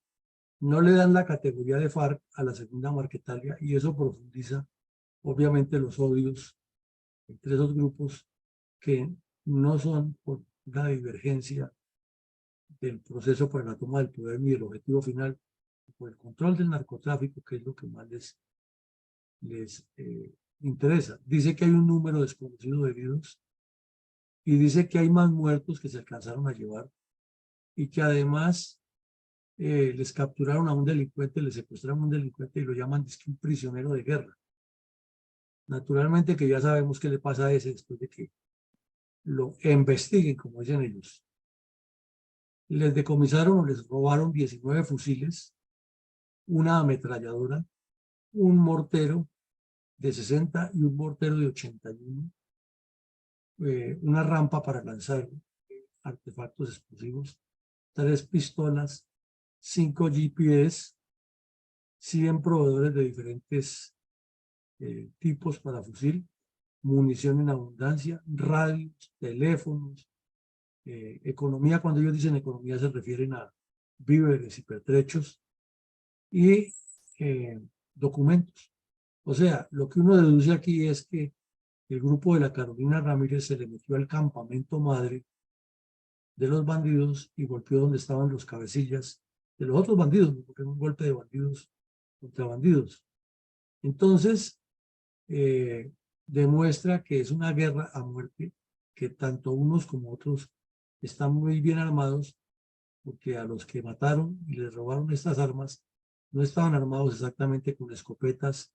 no le dan la categoría de FARC a la segunda Marquetalia y eso profundiza obviamente los odios entre esos grupos que no son por una divergencia del proceso para la toma del poder ni del objetivo final, por el control del narcotráfico, que es lo que más les interesa. Dice que hay un número desconocido de heridos y dice que hay más muertos que se alcanzaron a llevar y que además les capturaron a un delincuente, les secuestraron a un delincuente y lo llaman un prisionero de guerra. Naturalmente que ya sabemos qué le pasa a ese después de que lo investiguen, como dicen ellos. Les decomisaron o les robaron 19 fusiles, una ametralladora, un mortero de 60 y un mortero de 81, una rampa para lanzar artefactos explosivos, 3 pistolas, 5 GPS, 100 proveedores de diferentes tipos para fusil, munición en abundancia, radios, teléfonos, economía. Cuando ellos dicen economía se refieren a víveres y pertrechos y documentos. O sea, lo que uno deduce aquí es que el grupo de la Carolina Ramírez se le metió al campamento madre de los bandidos y golpeó donde estaban los cabecillas de los otros bandidos, porque era un golpe de bandidos contra bandidos. Entonces, demuestra que es una guerra a muerte, que tanto unos como otros están muy bien armados, porque a los que mataron y les robaron estas armas no estaban armados exactamente con escopetas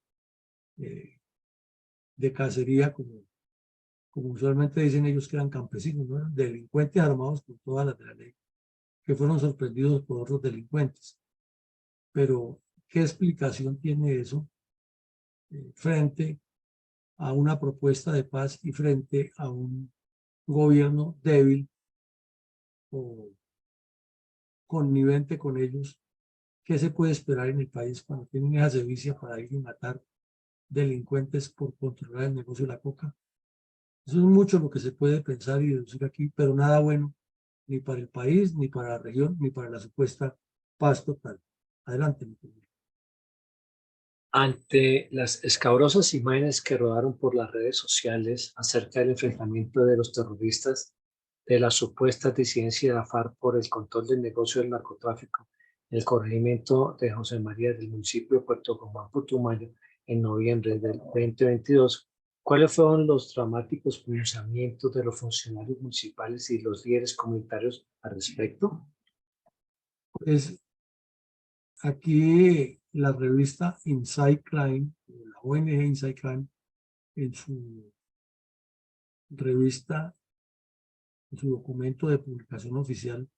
de cacería como usualmente dicen ellos, que eran campesinos, ¿no? Eran delincuentes armados con todas las de la ley, que fueron sorprendidos por otros delincuentes. Pero, ¿qué explicación tiene eso frente a una propuesta de paz y frente a un gobierno débil o connivente con ellos. ¿Qué se puede esperar en el país cuando tienen esa sevicia para ir y matar delincuentes por controlar el negocio de la coca? Eso es mucho lo que se puede pensar y deducir aquí, pero nada bueno, ni para el país, ni para la región, ni para la supuesta paz total. Adelante, mi querido. Ante las escabrosas imágenes que rodaron por las redes sociales acerca del enfrentamiento de los terroristas de la supuesta disidencia de la FARC por el control del negocio del narcotráfico en el corregimiento de José María del municipio de Puerto Guzmán, Putumayo, en noviembre del 2022, ¿cuáles fueron los dramáticos pronunciamientos de los funcionarios municipales y los líderes comunitarios al respecto? Pues aquí la revista Inside Crime, la ONG Inside Crime, en su revista, en su documento de publicación oficial,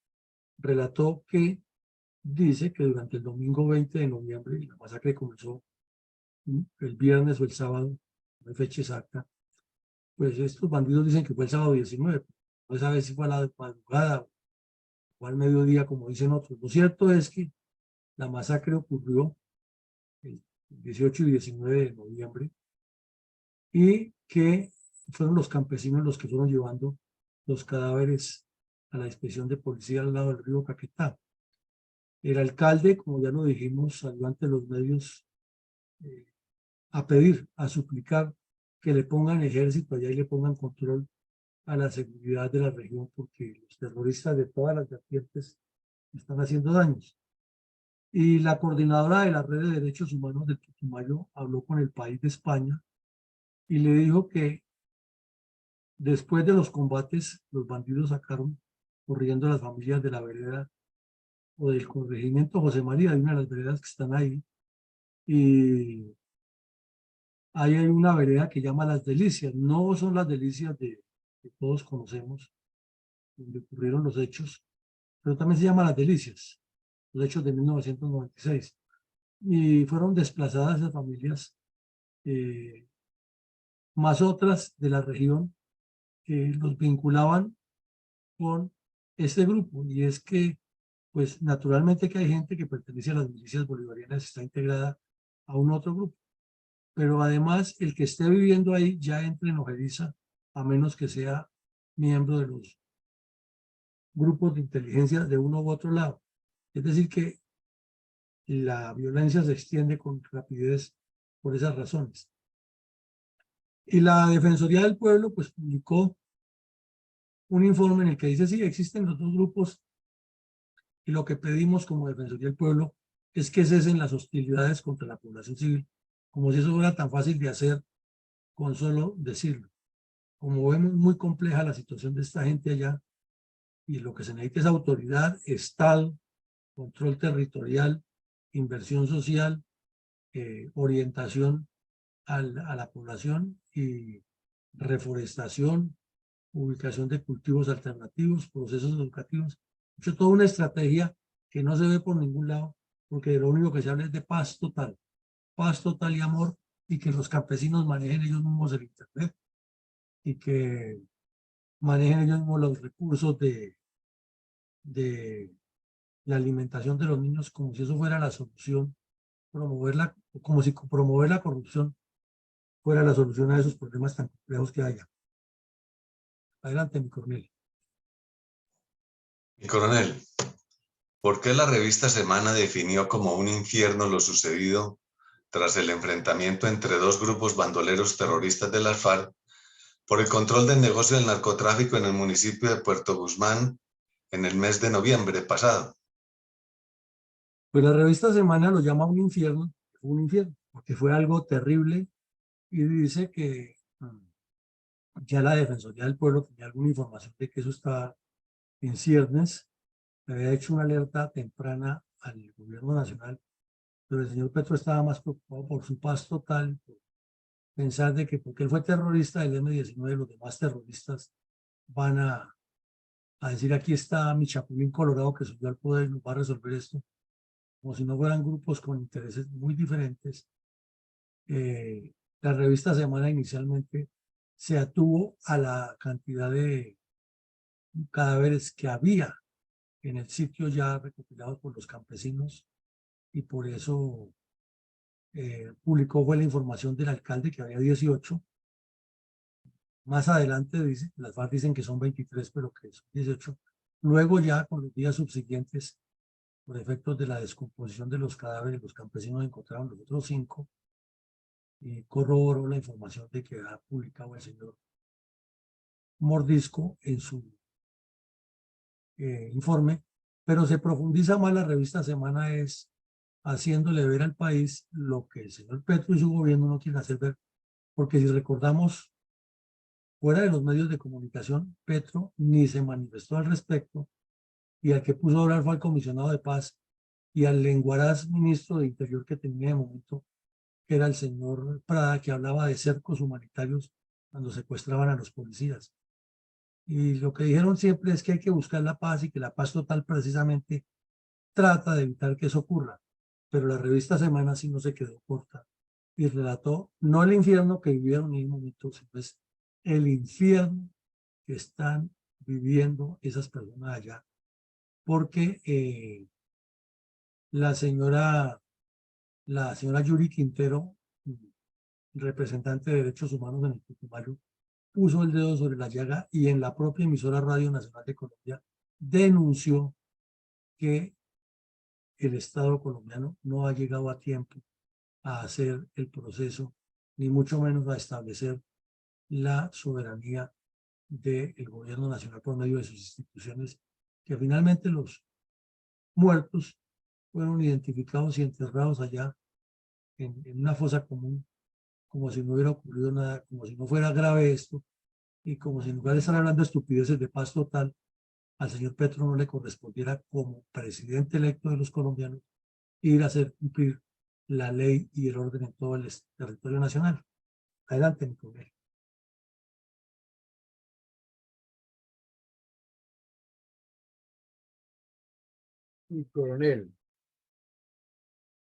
relató que dice que durante el domingo 20 de noviembre, la masacre comenzó el viernes o el sábado, no hay fecha exacta, pues estos bandidos dicen que fue el sábado 19, no sabe si fue a la madrugada o al mediodía, como dicen otros. Lo cierto es que la masacre ocurrió el 18 y 19 de noviembre y que fueron los campesinos los que fueron llevando los cadáveres a la inspección de policía al lado del río Caquetá. El alcalde, como ya lo dijimos, salió ante los medios a pedir, a suplicar que le pongan ejército allá y le pongan control a la seguridad de la región, porque los terroristas de todas las vertientes están haciendo daños. Y la coordinadora de la red de derechos humanos de Putumayo habló con El País de España y le dijo que después de los combates, los bandidos sacaron corriendo a las familias de la vereda o del corregimiento José María, de una de las veredas que están ahí, y ahí hay una vereda que llama Las Delicias. No son las delicias que todos conocemos, donde ocurrieron los hechos, pero también se llama Las Delicias, los hechos de 1996. Y fueron desplazadas esas familias, más otras de la región que los vinculaban con este grupo. Y es que, pues naturalmente que hay gente que pertenece a las milicias bolivarianas, está integrada a un otro grupo. Pero además el que esté viviendo ahí ya entra en ojeriza, a menos que sea miembro de los grupos de inteligencia de uno u otro lado. Es decir, que la violencia se extiende con rapidez por esas razones. Y la Defensoría del Pueblo pues publicó un informe en el que dice, sí, existen los dos grupos y lo que pedimos como Defensoría del Pueblo es que cesen las hostilidades contra la población civil, como si eso fuera tan fácil de hacer con solo decirlo. Como vemos, muy compleja la situación de esta gente allá y lo que se necesita es autoridad, Estado, control territorial, inversión social, orientación a la población y reforestación, ubicación de cultivos alternativos, procesos educativos. Hecho toda una estrategia que no se ve por ningún lado, porque lo único que se habla es de paz total y amor, y que los campesinos manejen ellos mismos el internet y que manejen ellos mismos los recursos de la alimentación de los niños, como si eso fuera la solución, como si promover la corrupción fuera la solución a esos problemas tan complejos que haya. Adelante, mi coronel. Mi coronel, ¿por qué la revista Semana definió como un infierno lo sucedido tras el enfrentamiento entre dos grupos bandoleros terroristas de las FARC por el control del negocio del narcotráfico en el municipio de Puerto Guzmán en el mes de noviembre pasado? Pues la revista Semana lo llama un infierno, porque fue algo terrible y dice que ya la Defensoría del Pueblo tenía alguna información de que eso estaba en ciernes, había hecho una alerta temprana al gobierno nacional, pero el señor Petro estaba más preocupado por su paz total, por pensar de que porque él fue terrorista del M-19, los demás terroristas van a decir aquí está mi chapulín colorado que subió al poder y nos va a resolver esto, como si no fueran grupos con intereses muy diferentes. La revista Semana inicialmente se atuvo a la cantidad de cadáveres que había en el sitio ya recopilados por los campesinos, y por eso publicó fue la información del alcalde que había 18. Más adelante dice, las FARC dicen que son 23, pero que son 18. Luego ya con los días subsiguientes, por efectos de la descomposición de los cadáveres, los campesinos encontraron los otros 5 y corroboró la información de que ha publicado el señor Mordisco en su informe, pero se profundiza más la revista Semana es haciéndole ver al país lo que el señor Petro y su gobierno no quieren hacer ver, porque si recordamos, fuera de los medios de comunicación, Petro ni se manifestó al respecto, y al que puso a hablar fue al comisionado de paz y al lenguaraz ministro de Interior que tenía de momento, que era el señor Prada, que hablaba de cercos humanitarios cuando secuestraban a los policías. Y lo que dijeron siempre es que hay que buscar la paz y que la paz total precisamente trata de evitar que eso ocurra. Pero la revista Semana sí no se quedó corta y relató no el infierno que vivieron en el momento, sino es el infierno que están viviendo esas personas allá. Porque la señora Yuri Quintero, representante de derechos humanos en el Putumayo, puso el dedo sobre la llaga y en la propia emisora Radio Nacional de Colombia denunció que el Estado colombiano no ha llegado a tiempo a hacer el proceso, ni mucho menos a establecer la soberanía del gobierno nacional por medio de sus instituciones, que finalmente los muertos fueron identificados y enterrados allá en una fosa común, como si no hubiera ocurrido nada, como si no fuera grave esto, y como si en lugar de estar hablando de estupideces de paz total, al señor Petro no le correspondiera como presidente electo de los colombianos ir a hacer cumplir la ley y el orden en todo el territorio nacional. Adelante, mi colega. Y coronel,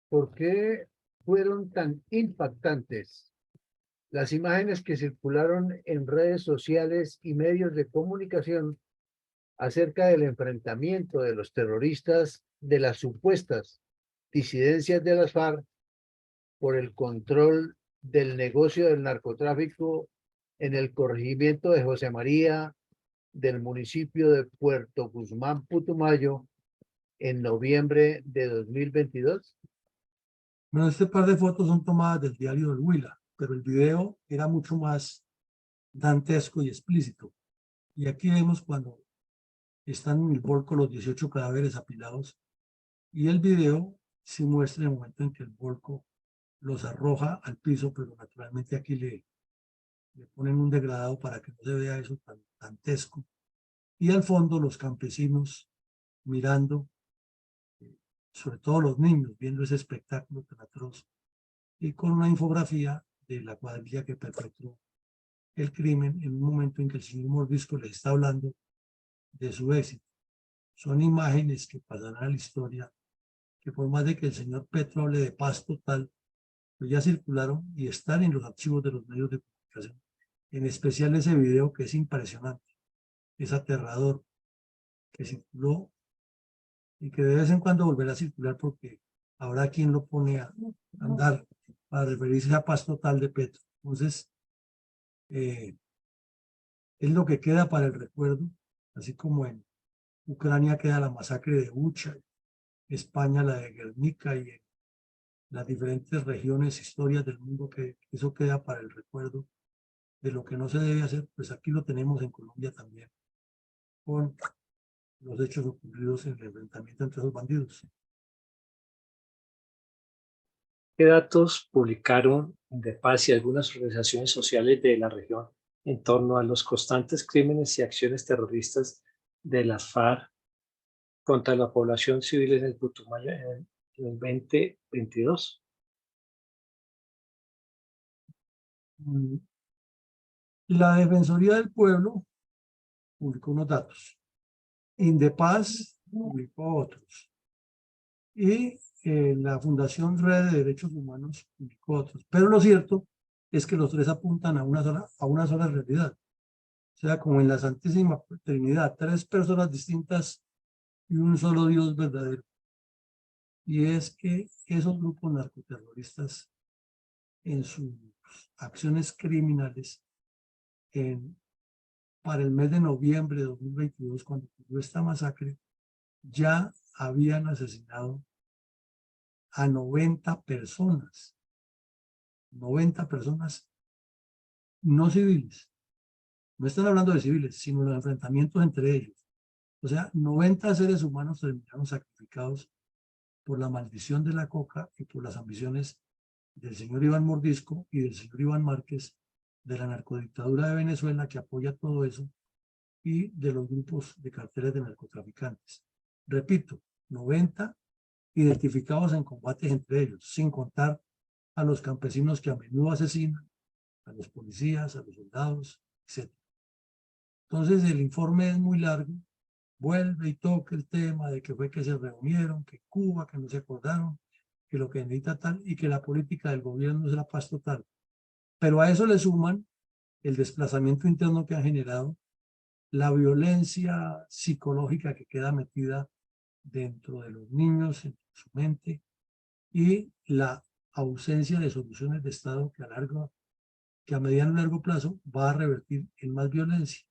¿por qué fueron tan impactantes las imágenes que circularon en redes sociales y medios de comunicación acerca del enfrentamiento de los terroristas de las supuestas disidencias de las FARC por el control del negocio del narcotráfico en el corregimiento de José María del municipio de Puerto Guzmán, Putumayo, en noviembre de 2022? Bueno, este par de fotos son tomadas del diario del Huila, pero el video era mucho más dantesco y explícito. Y aquí vemos cuando están en el volco los 18 cadáveres apilados, y el video sí muestra el momento en que el volco los arroja al piso, pero naturalmente aquí le ponen un degradado para que no se vea eso tan dantesco. Y al fondo los campesinos mirando, sobre todo los niños, viendo ese espectáculo tan atroz, y con una infografía de la cuadrilla que perpetró el crimen en un momento en que el señor Mordisco les está hablando de su éxito. Son imágenes que pasarán a la historia, que por más de que el señor Petro hable de paz total, pues ya circularon y están en los archivos de los medios de comunicación. En especial ese video que es impresionante, es aterrador, que circuló y que de vez en cuando volverá a circular porque habrá quien lo pone a andar para referirse a paz total de Petro. Entonces, es lo que queda para el recuerdo, así como en Ucrania queda la masacre de Bucha, España la de Guernica, y en las diferentes regiones, historias del mundo, que eso queda para el recuerdo de lo que no se debe hacer. Pues aquí lo tenemos en Colombia también, con los hechos ocurridos en el enfrentamiento entre esos bandidos. ¿Qué datos publicaron de Paz y algunas organizaciones sociales de la región en torno a los constantes crímenes y acciones terroristas de las FARC contra la población civil en el Putumayo en el 2022? La Defensoría del Pueblo publicó unos datos. Indepaz publicó otros. Y la Fundación Red de Derechos Humanos publicó otros. Pero lo cierto es que los tres apuntan a una sola realidad. O sea, como en la Santísima Trinidad, tres personas distintas y un solo Dios verdadero. Y es que esos grupos narcoterroristas en sus acciones criminales para el mes de noviembre de 2022, cuando ocurrió esta masacre, ya habían asesinado a 90 personas. 90 personas no civiles. No están hablando de civiles, sino los enfrentamientos entre ellos. O sea, 90 seres humanos terminaron sacrificados por la maldición de la coca y por las ambiciones del señor Iván Mordisco y del señor Iván Márquez, de la narcodictadura de Venezuela que apoya todo eso, y de los grupos de carteles de narcotraficantes. Repito, 90 identificados en combates entre ellos, sin contar a los campesinos que a menudo asesinan, a los policías, a los soldados, etc. Entonces el informe es muy largo, vuelve y toca el tema de que fue que se reunieron, que Cuba, que no se acordaron, que lo que necesita tal, y que la política del gobierno es la paz total. Pero a eso le suman el desplazamiento interno que han generado, la violencia psicológica que queda metida dentro de los niños, en su mente, y la ausencia de soluciones de Estado que a mediano y largo plazo va a revertir en más violencia.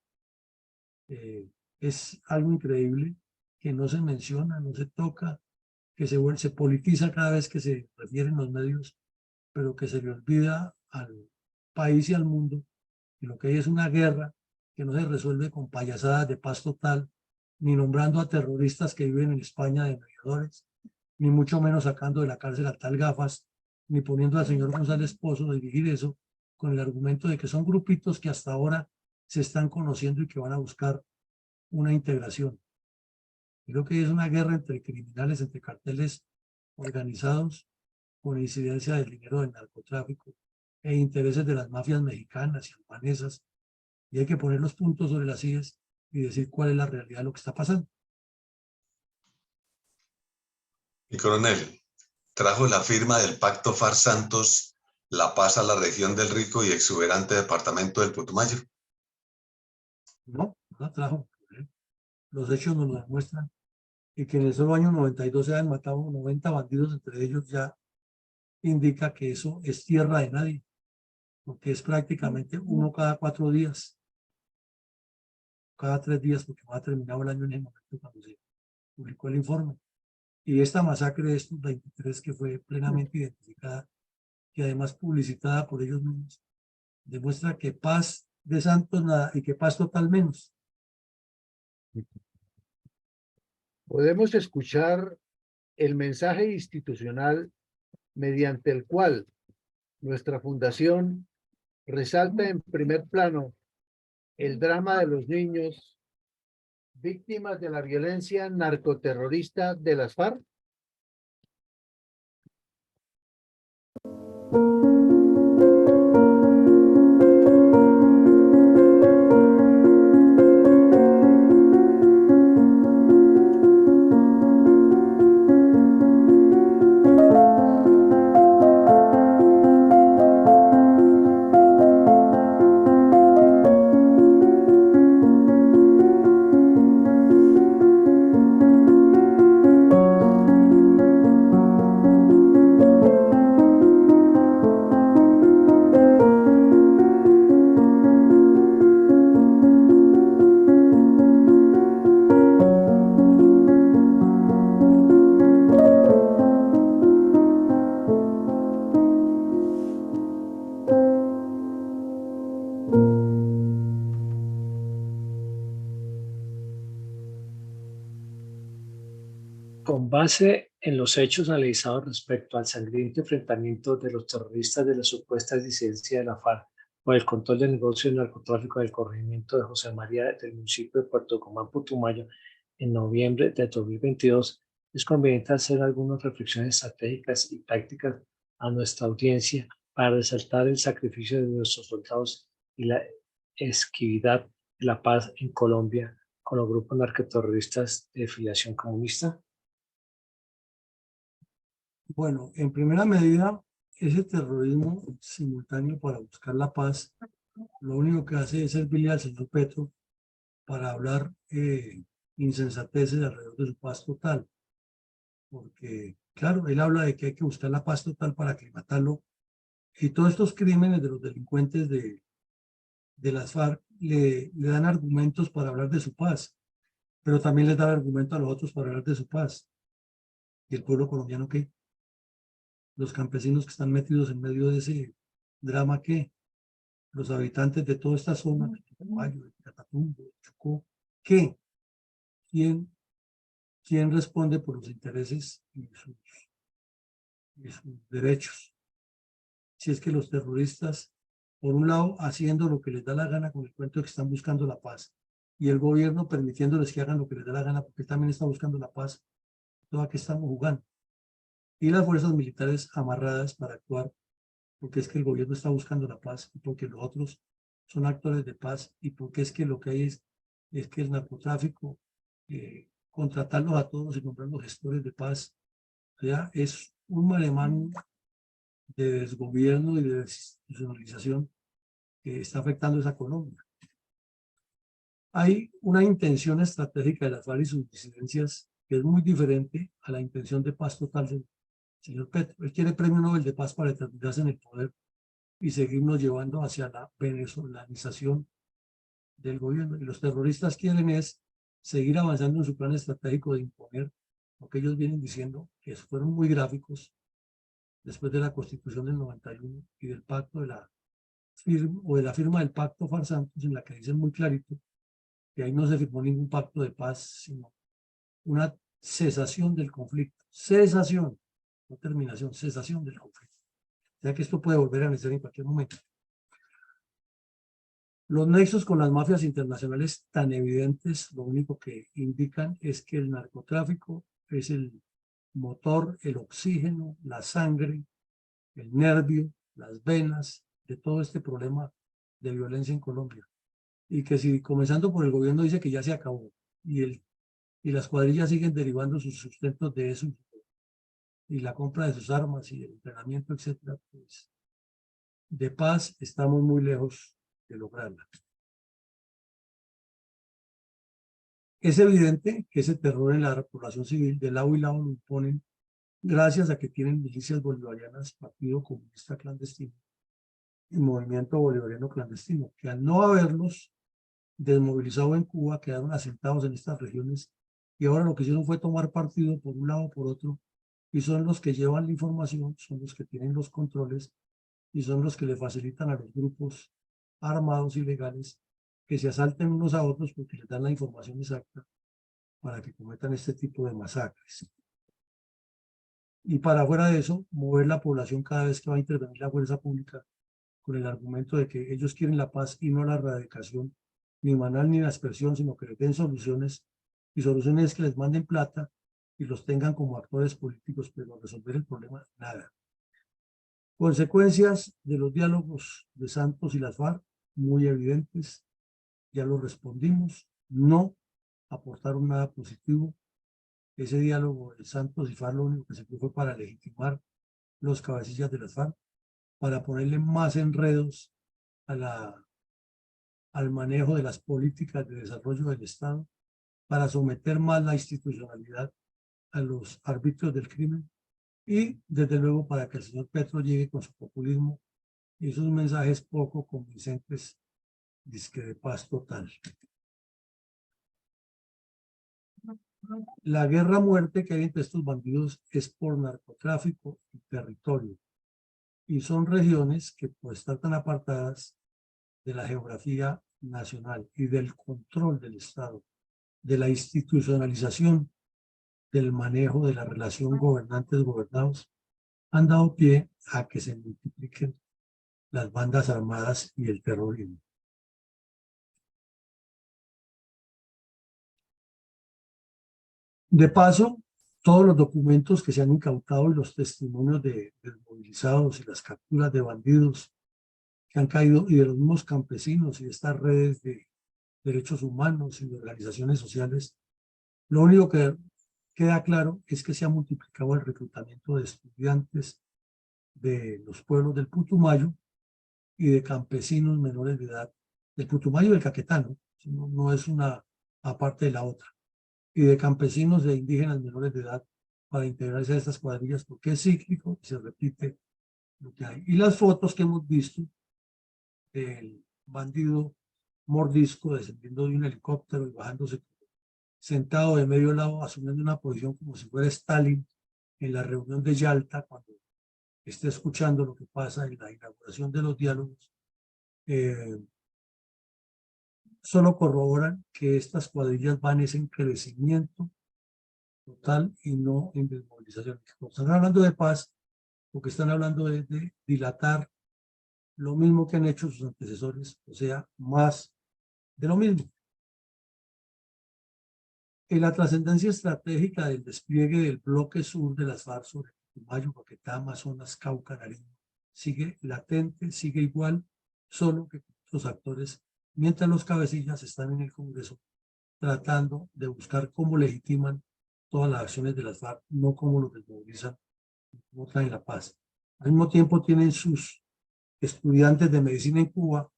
Es algo increíble que no se menciona, no se toca, que se politiza cada vez que se refieren los medios, pero que se le olvida al país y al mundo que lo que hay es una guerra que no se resuelve con payasadas de paz total, ni nombrando a terroristas que viven en España de mediadores, ni mucho menos sacando de la cárcel a tal Gafas, ni poniendo al señor González Pozo a dirigir eso con el argumento de que son grupitos que hasta ahora se están conociendo y que van a buscar una integración. Creo que es una guerra entre criminales, entre carteles organizados, con incidencia del dinero del narcotráfico e intereses de las mafias mexicanas y albanesas, y hay que poner los puntos sobre las IES y decir cuál es la realidad de lo que está pasando. Mi coronel, ¿trajo la firma del Pacto FARC-Santos la paz a la región del rico y exuberante departamento del Putumayo? No, no la trajo. Los hechos nos lo demuestran. Y que en el solo año 92 se han matado 90 bandidos, entre ellos ya indica que eso es tierra de nadie, porque es prácticamente uno cada 4 días, cada 3 días, porque va a terminar el año en el momento cuando se publicó el informe. Y esta masacre de estos 23 que fue plenamente identificada y además publicitada por ellos mismos, demuestra que paz de santos nada y que paz total menos. Podemos escuchar el mensaje institucional mediante el cual nuestra fundación resalta en primer plano el drama de los niños víctimas de la violencia narcoterrorista de las FARC. Con base en los hechos analizados respecto al sangriento enfrentamiento de los terroristas de la supuesta disidencia de la FARC por el control del negocio de narcotráfico del corregimiento de José María del municipio de Puerto Comán, Putumayo, en noviembre de 2022, es conveniente hacer algunas reflexiones estratégicas y tácticas a nuestra audiencia para resaltar el sacrificio de nuestros soldados y la esquividad de la paz en Colombia con los grupos narcoterroristas de filiación comunista. Bueno, en primera medida, ese terrorismo simultáneo para buscar la paz, lo único que hace es servirle al señor Petro para hablar insensateces alrededor de su paz total. Porque, claro, él habla de que hay que buscar la paz total para aclimatarlo. Y todos estos crímenes de los delincuentes de las FARC le dan argumentos para hablar de su paz, pero también les dan argumentos a los otros para hablar de su paz. ¿Y el pueblo colombiano qué? Los campesinos que están metidos en medio de ese drama, ¿qué? Los habitantes de toda esta zona, de Putumayo, de Catatumbo, de Chocó, ¿qué? ¿Quién responde por los intereses y sus derechos? Si es que los terroristas, por un lado, haciendo lo que les da la gana con el cuento de que están buscando la paz, y el gobierno permitiéndoles que hagan lo que les da la gana, porque también está buscando la paz, toda que estamos jugando. Y las fuerzas militares amarradas para actuar, porque es que el gobierno está buscando la paz, y porque los otros son actores de paz, y porque es que lo que hay es que el narcotráfico, contratarlos a todos y nombrarlos gestores de paz, ya es un malemán de desgobierno y de desinstitucionalización que está afectando esa Colombia. Hay una intención estratégica de las FARC y sus disidencias que es muy diferente a la intención de paz total del señor Petro. Él quiere premio Nobel de paz para eternizarse en el poder y seguirnos llevando hacia la venezolanización del gobierno. Y los terroristas quieren es seguir avanzando en su plan estratégico de imponer lo que ellos vienen diciendo, que fueron muy gráficos después de la Constitución del 91 y del pacto de la firma del pacto Farsantos, en la que dicen muy clarito que ahí no se firmó ningún pacto de paz, sino una cesación del conflicto. Cesación, no terminación, cesación del conflicto. O sea que esto puede volver a nacer en cualquier momento. Los nexos con las mafias internacionales tan evidentes, lo único que indican es que el narcotráfico es el motor, el oxígeno, la sangre, el nervio, las venas de todo este problema de violencia en Colombia. Y que si comenzando por el gobierno dice que ya se acabó y las cuadrillas siguen derivando sus sustentos de eso y la compra de sus armas y el entrenamiento, etcétera, pues de paz estamos muy lejos de lograrla. Es evidente que ese terror en la población civil de lado y lado lo imponen gracias a que tienen milicias bolivarianas, Partido Comunista Clandestino y Movimiento Bolivariano Clandestino, que al no haberlos desmovilizado en Cuba, quedaron asentados en estas regiones y ahora lo que hicieron fue tomar partido por un lado o por otro y son los que llevan la información, son los que tienen los controles y son los que le facilitan a los grupos armados ilegales que se asalten unos a otros porque les dan la información exacta para que cometan este tipo de masacres. Y para fuera de eso, mover la población cada vez que va a intervenir la fuerza pública con el argumento de que ellos quieren la paz y no la erradicación, ni banal ni la aspersión, sino que les den soluciones, y soluciones que les manden plata y los tengan como actores políticos, pero resolver el problema, nada. Consecuencias de los diálogos de Santos y las FARC, muy evidentes, ya lo respondimos, no aportaron nada positivo. Ese diálogo de Santos y FARC lo único que se fue para legitimar los cabecillas de las FARC, para ponerle más enredos al manejo de las políticas de desarrollo del Estado, para someter más la institucionalidad a los arbitrios del crimen y, desde luego, para que el señor Petro llegue con su populismo y sus mensajes poco convincentes, dizque de paz total. La guerra a muerte que hay entre estos bandidos es por narcotráfico y territorio. Y son regiones que, por estar tan apartadas de la geografía nacional y del control del Estado, de la institucionalización del manejo de la relación gobernantes-gobernados, han dado pie a que se multipliquen las bandas armadas y el terrorismo. De paso, todos los documentos que se han incautado y los testimonios de desmovilizados y las capturas de bandidos que han caído y de los mismos campesinos y de estas redes de derechos humanos y de organizaciones sociales, lo único que queda claro es que se ha multiplicado el reclutamiento de estudiantes de los pueblos del Putumayo y de campesinos menores de edad, del Putumayo y del Caquetá, no es una aparte de la otra, y de campesinos e indígenas menores de edad para integrarse a estas cuadrillas, porque es cíclico y se repite lo que hay. Y las fotos que hemos visto del bandido mordisco descendiendo de un helicóptero y bajándose sentado de medio lado, asumiendo una posición como si fuera Stalin en la reunión de Yalta, cuando esté escuchando lo que pasa en la inauguración de los diálogos, solo corroboran que estas cuadrillas van en crecimiento total y no en desmovilización. Cuando están hablando de paz, lo que están hablando es de dilatar lo mismo que han hecho sus antecesores, o sea, más de lo mismo. En la trascendencia estratégica del despliegue del bloque sur de las FARC sobre Putumayo, Caquetá, Amazonas, Cauca, Nariño, sigue latente, sigue igual, solo que los actores, mientras los cabecillas están en el Congreso tratando de buscar cómo legitiman todas las acciones de las FARC, no cómo los desmovilizan, cómo traen la paz. Al mismo tiempo tienen sus estudiantes de medicina en Cuba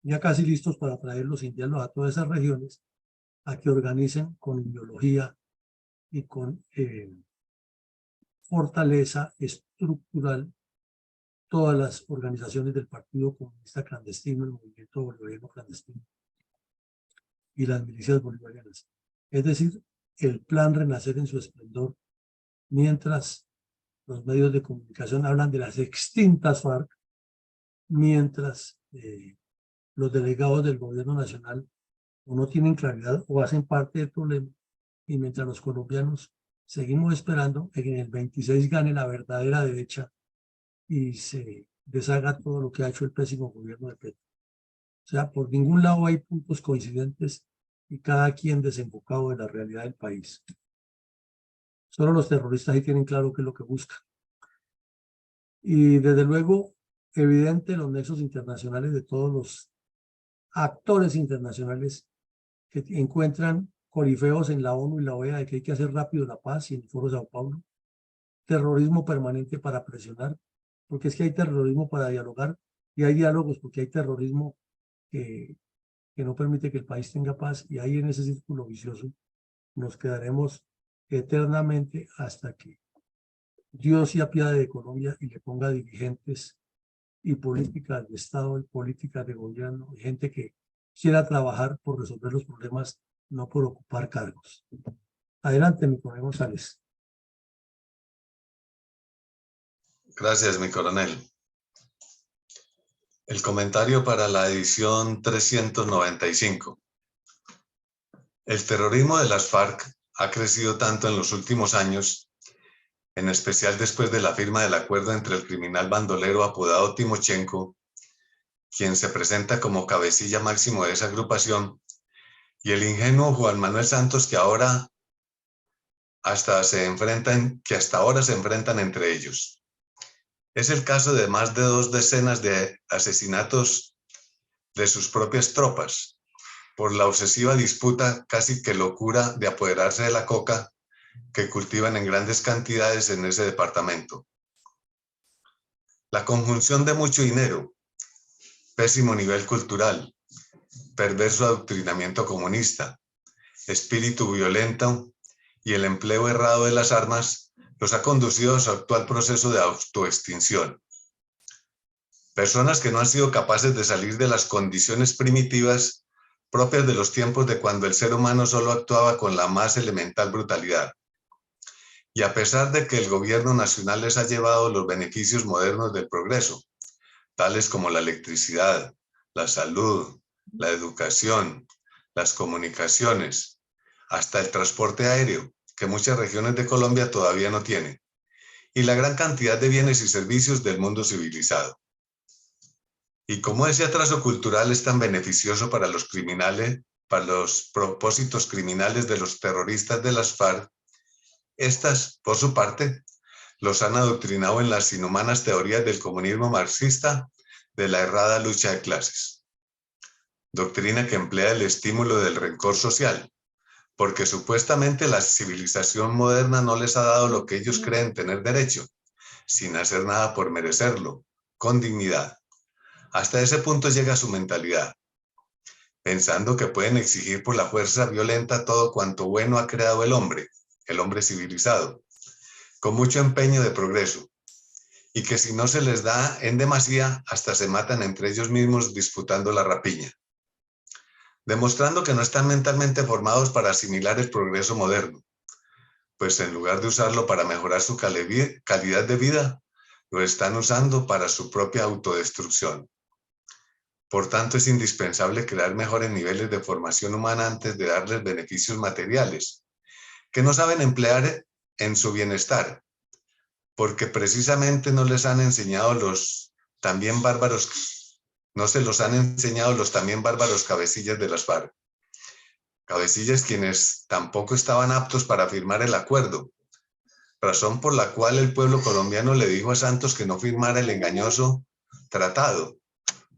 ya casi listos para traerlos, enviarlos a todas esas regiones a que organicen con ideología y con fortaleza estructural todas las organizaciones del Partido Comunista Clandestino, el Movimiento Bolivariano Clandestino y las milicias bolivarianas. Es decir, el plan Renacer en su esplendor, mientras los medios de comunicación hablan de las extintas FARC, mientras los delegados del gobierno nacional o no tienen claridad o hacen parte del problema, y mientras los colombianos seguimos esperando que en el 26 gane la verdadera derecha y se deshaga todo lo que ha hecho el pésimo gobierno de Petro. O sea, por ningún lado hay puntos coincidentes y cada quien desembocado de la realidad del país. Solo los terroristas ahí tienen claro qué es lo que buscan. Y desde luego, evidente los nexos internacionales de todos los actores internacionales que encuentran corifeos en la ONU y la OEA de que hay que hacer rápido la paz y en el Foro de Sao Paulo. Terrorismo permanente para presionar, porque es que hay terrorismo para dialogar y hay diálogos porque hay terrorismo que no permite que el país tenga paz, y ahí en ese círculo vicioso nos quedaremos eternamente hasta que Dios se apiade de Colombia y le ponga dirigentes y políticas de Estado y políticas de gobierno, y gente que quiera trabajar por resolver los problemas, no por ocupar cargos. Adelante, mi coronel González. Gracias, mi coronel. El comentario para la edición 395. El terrorismo de las FARC ha crecido tanto en los últimos años, en especial después de la firma del acuerdo entre el criminal bandolero apodado Timochenko, quien se presenta como cabecilla máximo de esa agrupación, y el ingenuo Juan Manuel Santos, que hasta ahora se enfrentan entre ellos. Es el caso de más de 2 decenas de asesinatos de sus propias tropas por la obsesiva disputa, casi que locura, de apoderarse de la coca que cultivan en grandes cantidades en ese departamento. La conjunción de mucho dinero, pésimo nivel cultural, perverso adoctrinamiento comunista, espíritu violento y el empleo errado de las armas los ha conducido a su actual proceso de autoextinción. Personas que no han sido capaces de salir de las condiciones primitivas propias de los tiempos de cuando el ser humano solo actuaba con la más elemental brutalidad. Y a pesar de que el gobierno nacional les ha llevado los beneficios modernos del progreso, tales como la electricidad, la salud, la educación, las comunicaciones, hasta el transporte aéreo, que muchas regiones de Colombia todavía no tienen, y la gran cantidad de bienes y servicios del mundo civilizado. Y como ese atraso cultural es tan beneficioso para los criminales, para los propósitos criminales de los terroristas de las FARC, estas, por su parte, los han adoctrinado en las inhumanas teorías del comunismo marxista de la errada lucha de clases. Doctrina que emplea el estímulo del rencor social, porque supuestamente la civilización moderna no les ha dado lo que ellos creen tener derecho, sin hacer nada por merecerlo, con dignidad. Hasta ese punto llega su mentalidad. pensando que pueden exigir por la fuerza violenta todo cuanto bueno ha creado el hombre civilizado, con mucho empeño de progreso, y que si no se les da en demasía, hasta se matan entre ellos mismos disputando la rapiña, demostrando que no están mentalmente formados para asimilar el progreso moderno, pues en lugar de usarlo para mejorar su calidad de vida, lo están usando para su propia autodestrucción. Por tanto, es indispensable crear mejores niveles de formación humana antes de darles beneficios materiales, que no saben emplear en su bienestar, porque precisamente no les han enseñado los también bárbaros, no se los han enseñado los también bárbaros cabecillas de las FARC. Cabecillas quienes tampoco estaban aptos para firmar el acuerdo, razón por la cual el pueblo colombiano le dijo a Santos que no firmara el engañoso tratado,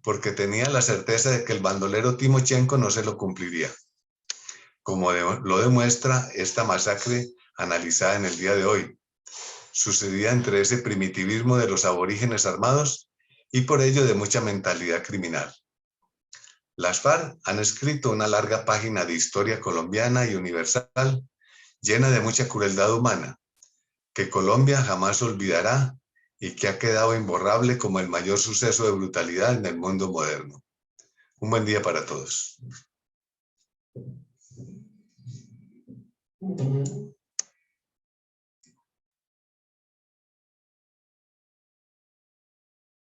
porque tenía la certeza de que el bandolero Timochenko no se lo cumpliría, como lo demuestra esta masacre analizada en el día de hoy, sucedida entre ese primitivismo de los aborígenes armados y por ello de mucha mentalidad criminal. Las FARC han escrito una larga página de historia colombiana y universal, llena de mucha crueldad humana, que Colombia jamás olvidará y que ha quedado imborrable como el mayor suceso de brutalidad en el mundo moderno. Un buen día para todos.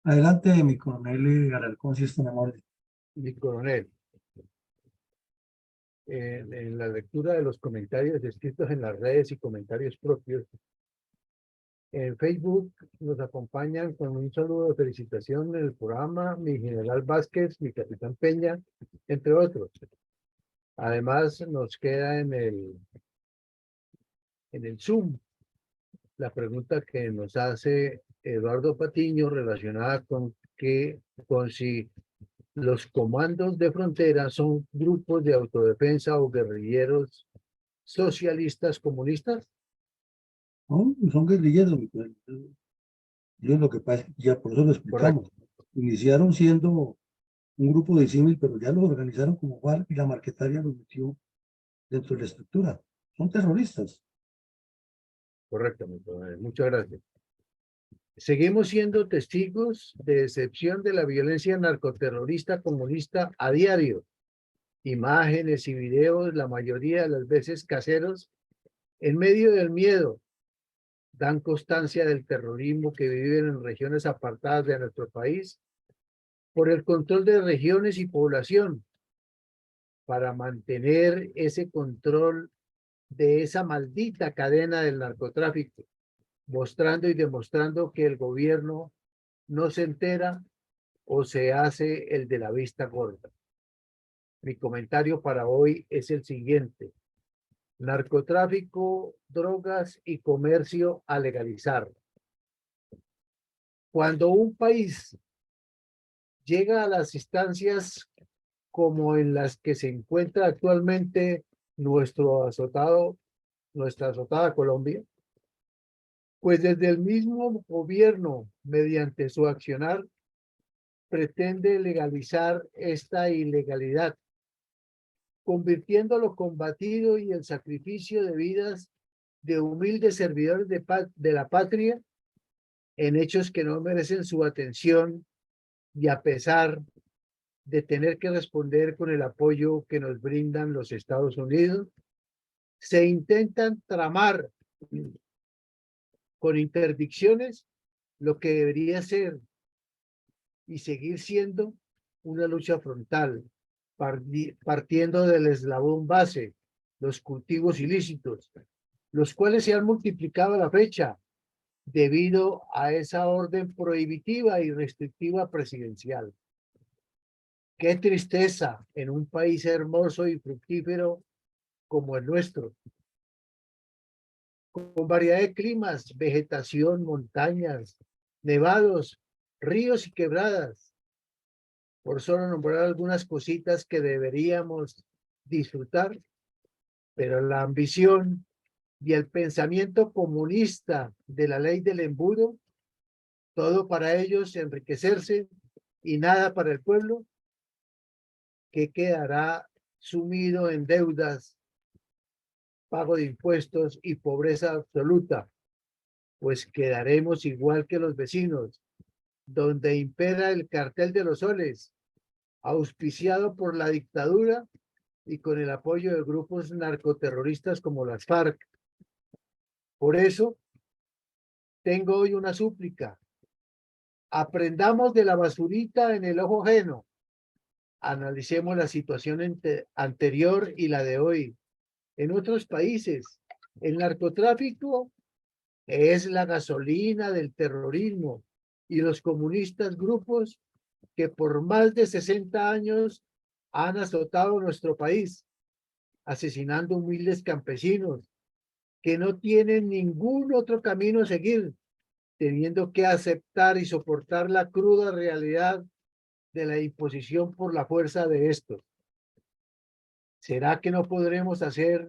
Adelante, mi coronel Alarcón, si es tan amable. Mi coronel, en la lectura de los comentarios escritos en las redes y comentarios propios, en Facebook nos acompañan con un saludo de felicitación en el programa mi general Vázquez, mi capitán Peña, entre otros. Además, nos queda en el Zoom la pregunta que nos hace Eduardo Patiño relacionada con si los comandos de frontera son grupos de autodefensa o guerrilleros socialistas comunistas. No, son guerrilleros, mi coronel. Ellos lo que pasa, ya por eso lo explicamos. Iniciaron siendo un grupo de símil, pero ya los organizaron como FARC y la Marquetalia los metió dentro de la estructura. Son terroristas. Correcto, muchas gracias. Seguimos siendo testigos de excepción de la violencia narcoterrorista comunista a diario. Imágenes y videos, la mayoría de las veces caseros, en medio del miedo, dan constancia del terrorismo que viven en regiones apartadas de nuestro país por el control de regiones y población, para mantener ese control de esa maldita cadena del narcotráfico, mostrando y demostrando que el gobierno no se entera o se hace el de la vista gorda. Mi comentario para hoy es el siguiente: narcotráfico, drogas y comercio a legalizar. Cuando un país llega a las instancias como en las que se encuentra actualmente nuestra azotada Colombia, pues desde el mismo gobierno, mediante su accionar, pretende legalizar esta ilegalidad, convirtiendo lo combatido y el sacrificio de vidas de humildes servidores de la patria en hechos que no merecen su atención, y a pesar de tener que responder con el apoyo que nos brindan los Estados Unidos, se intentan tramar con interdicciones lo que debería ser y seguir siendo una lucha frontal, partiendo del eslabón base, los cultivos ilícitos, los cuales se han multiplicado a la fecha debido a esa orden prohibitiva y restrictiva presidencial. Qué tristeza en un país hermoso y fructífero como el nuestro, con variedad de climas, vegetación, montañas, nevados, ríos y quebradas, por solo nombrar algunas cositas que deberíamos disfrutar, pero la ambición y el pensamiento comunista de la ley del embudo, todo para ellos enriquecerse y nada para el pueblo, que quedará sumido en deudas, pago de impuestos y pobreza absoluta, pues quedaremos igual que los vecinos, donde impera el cartel de los soles, auspiciado por la dictadura y con el apoyo de grupos narcoterroristas como las FARC. Por eso, tengo hoy una súplica. Aprendamos de la basurita en el ojo ajeno. Analicemos la situación anterior y la de hoy. En otros países, el narcotráfico es la gasolina del terrorismo y los comunistas, grupos que por más de 60 años han azotado nuestro país, asesinando humildes campesinos que no tienen ningún otro camino a seguir, teniendo que aceptar y soportar la cruda realidad de la imposición por la fuerza de estos. ¿Será que no podremos hacer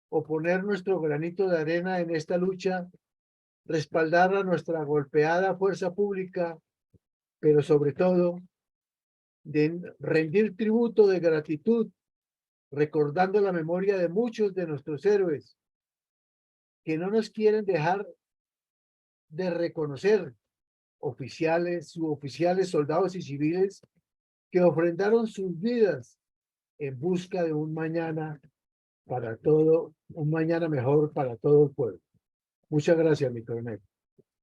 o poner nuestro granito de arena en esta lucha, respaldar a nuestra golpeada fuerza pública, pero sobre todo de rendir tributo de gratitud, recordando la memoria de muchos de nuestros héroes que no nos quieren dejar de reconocer, oficiales, suboficiales, soldados y civiles que ofrendaron sus vidas en busca de un mañana para todo, un mañana mejor para todo el pueblo. Muchas gracias, mi coronel.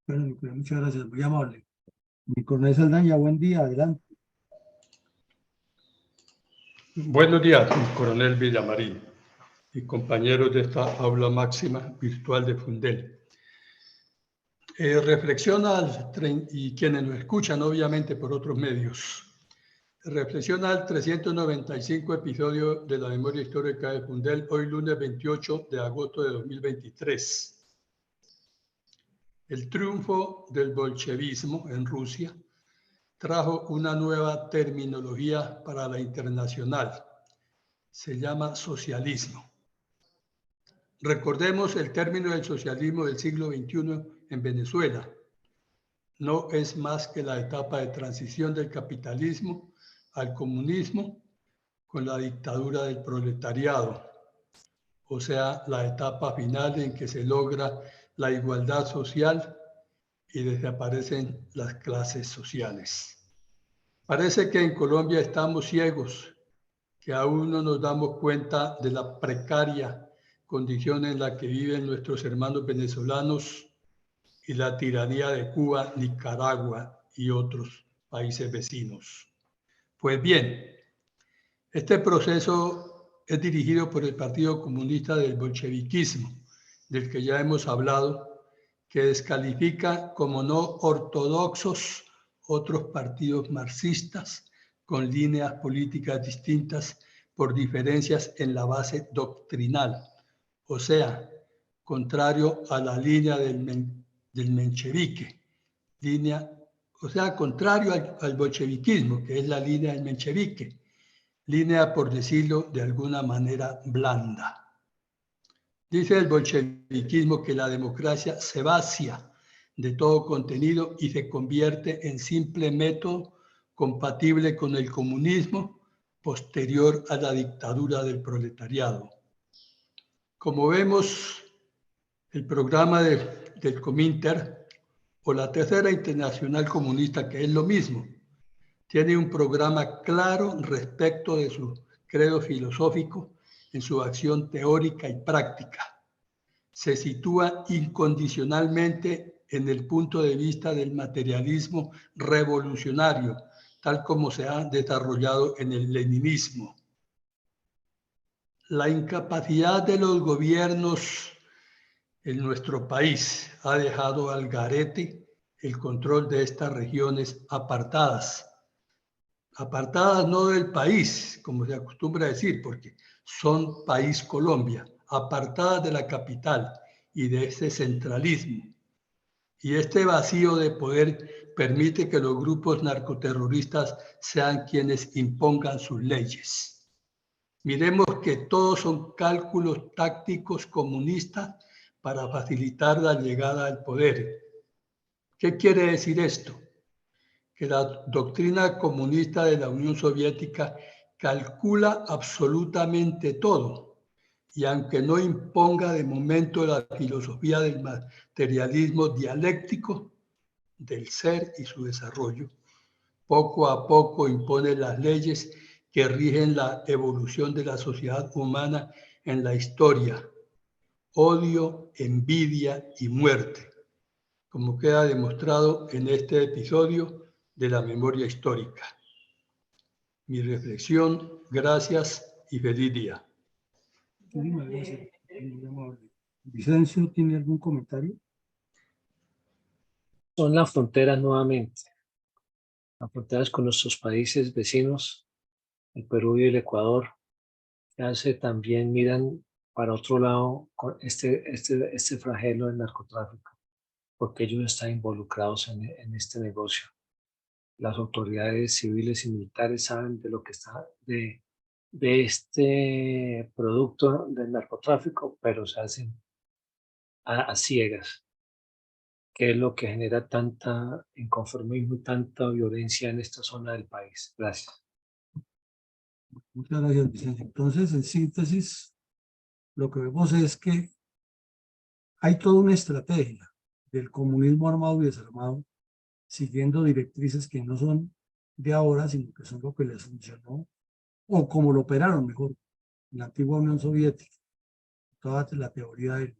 Bueno, mi coronel, muchas gracias, muy amable. Mi coronel Saldaña, buen día, adelante. Buenos días, coronel Villamarín y compañeros de esta aula máxima virtual de Fundel. Reflexiona y quienes nos escuchan obviamente por otros medios. Reflexiona al 395 episodio de la memoria histórica de Fundel, hoy lunes 28 de agosto de 2023. El triunfo del bolchevismo en Rusia trajo una nueva terminología para la internacional. Se llama socialismo. Recordemos el término del socialismo del siglo XXI en Venezuela. No es más que la etapa de transición del capitalismo al comunismo con la dictadura del proletariado, o sea, la etapa final en que se logra la igualdad social y desaparecen las clases sociales. Parece que en Colombia estamos ciegos, que aún no nos damos cuenta de la precaria condición en la que viven nuestros hermanos venezolanos y la tiranía de Cuba, Nicaragua y otros países vecinos. Pues bien, este proceso es dirigido por el Partido Comunista del Bolcheviquismo, del que ya hemos hablado, que descalifica como no ortodoxos otros partidos marxistas con líneas políticas distintas por diferencias en la base doctrinal, o sea, contrario a la línea del menchevique, contrario al bolcheviquismo, que es la línea del menchevique, línea, por decirlo de alguna manera, blanda. Dice el bolcheviquismo que la democracia se vacía de todo contenido y se convierte en simple método compatible con el comunismo posterior a la dictadura del proletariado. Como vemos, el programa del Cominter o la Tercera Internacional Comunista, que es lo mismo, tiene un programa claro respecto de su credo filosófico en su acción teórica y práctica. Se sitúa incondicionalmente en el punto de vista del materialismo revolucionario, tal como se ha desarrollado en el leninismo. La incapacidad de los gobiernos en nuestro país ha dejado al garete el control de estas regiones apartadas no del país, como se acostumbra a decir, porque son país Colombia, apartadas de la capital y de ese centralismo. Y este vacío de poder permite que los grupos narcoterroristas sean quienes impongan sus leyes. Miremos que todos son cálculos tácticos comunistas para facilitar la llegada al poder. ¿Qué quiere decir esto? Que la doctrina comunista de la Unión Soviética calcula absolutamente todo, y aunque no imponga de momento la filosofía del materialismo dialéctico del ser y su desarrollo, poco a poco impone las leyes que rigen la evolución de la sociedad humana en la historia: odio, envidia y muerte, como queda demostrado en este episodio de la memoria histórica. Mi reflexión, gracias y feliz día. Muchísimas gracias. Muy amable. Vicencio, ¿tiene algún comentario? Son las fronteras nuevamente, las fronteras con nuestros países vecinos, el Perú y el Ecuador, que también miran para otro lado con este flagelo del narcotráfico, porque ellos están involucrados en este negocio. Las autoridades civiles y militares saben de lo que está, de este producto del narcotráfico, pero se hacen a ciegas, que es lo que genera tanta inconformismo y tanta violencia en esta zona del país. Gracias. Muchas gracias, Vicencio. Entonces, en síntesis, lo que vemos es que hay toda una estrategia del comunismo armado y desarmado, siguiendo directrices que no son de ahora, sino que son lo que les funcionó, o como lo operaron mejor, en la antigua Unión Soviética, toda la teoría del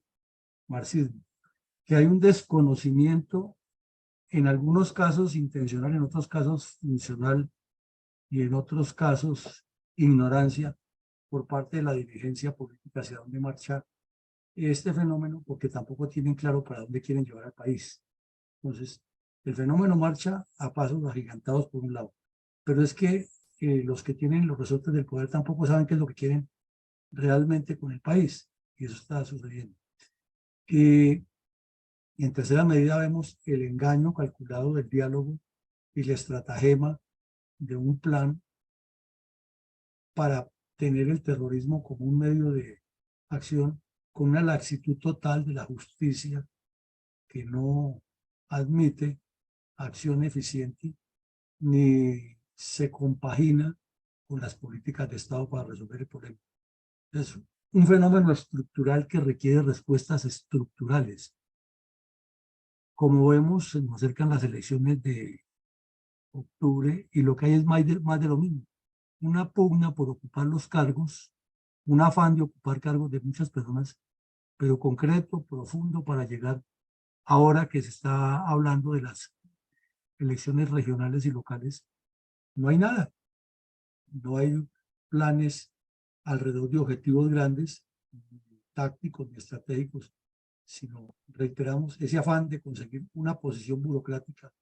marxismo, que hay un desconocimiento, en algunos casos intencional, en otros casos funcional, y en otros casos ignorancia por parte de la dirigencia política hacia dónde marcha este fenómeno, porque tampoco tienen claro para dónde quieren llevar al país. Entonces, el fenómeno marcha a pasos agigantados por un lado, pero es que los que tienen los resortes del poder tampoco saben qué es lo que quieren realmente con el país, y eso está sucediendo. Y en tercera medida vemos el engaño calculado del diálogo y la estratagema de un plan para tener el terrorismo como un medio de acción, con una laxitud total de la justicia que no admite acción eficiente ni se compagina con las políticas de Estado para resolver el problema. Es un fenómeno estructural que requiere respuestas estructurales. Como vemos, se nos acercan las elecciones de octubre y lo que hay es más de lo mismo. Una pugna por ocupar los cargos, un afán de ocupar cargos de muchas personas, pero concreto, profundo, para llegar ahora que se está hablando de las elecciones regionales y locales, no hay nada. No hay planes alrededor de objetivos grandes, tácticos ni estratégicos, sino, reiteramos, ese afán de conseguir una posición burocrática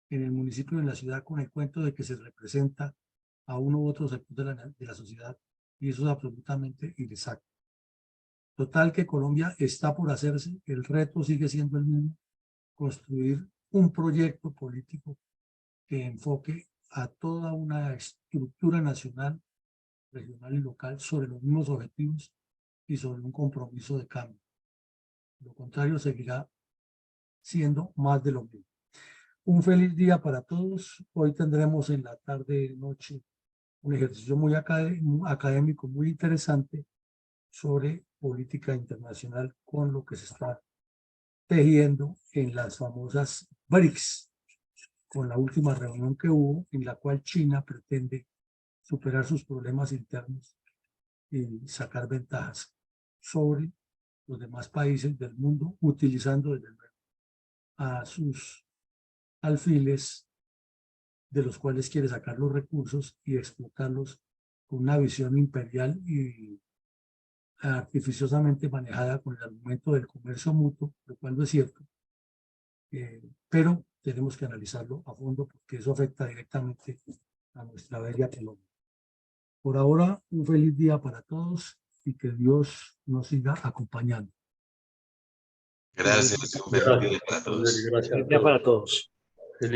en el municipio y en la ciudad con el cuento de que se representa a uno u otro sector de la sociedad, y eso es absolutamente inexacto. Total que Colombia está por hacerse, el reto sigue siendo el mismo, construir un proyecto político que enfoque a toda una estructura nacional, regional y local sobre los mismos objetivos y sobre un compromiso de cambio. Lo contrario seguirá siendo más de lo mismo. Un feliz día para todos. Hoy tendremos en la tarde noche un ejercicio muy académico, muy interesante sobre política internacional con lo que se está tejiendo en las famosas BRICS, con la última reunión que hubo en la cual China pretende superar sus problemas internos y sacar ventajas sobre los demás países del mundo, utilizando desde luego a sus alfiles de los cuales quiere sacar los recursos y explotarlos con una visión imperial y artificiosamente manejada con el argumento del comercio mutuo, lo cual no es cierto, pero tenemos que analizarlo a fondo porque eso afecta directamente a nuestra bella Colombia. Por ahora, un feliz día para todos y que Dios nos siga acompañando. Gracias, un feliz día para todos. Feliz día para todos.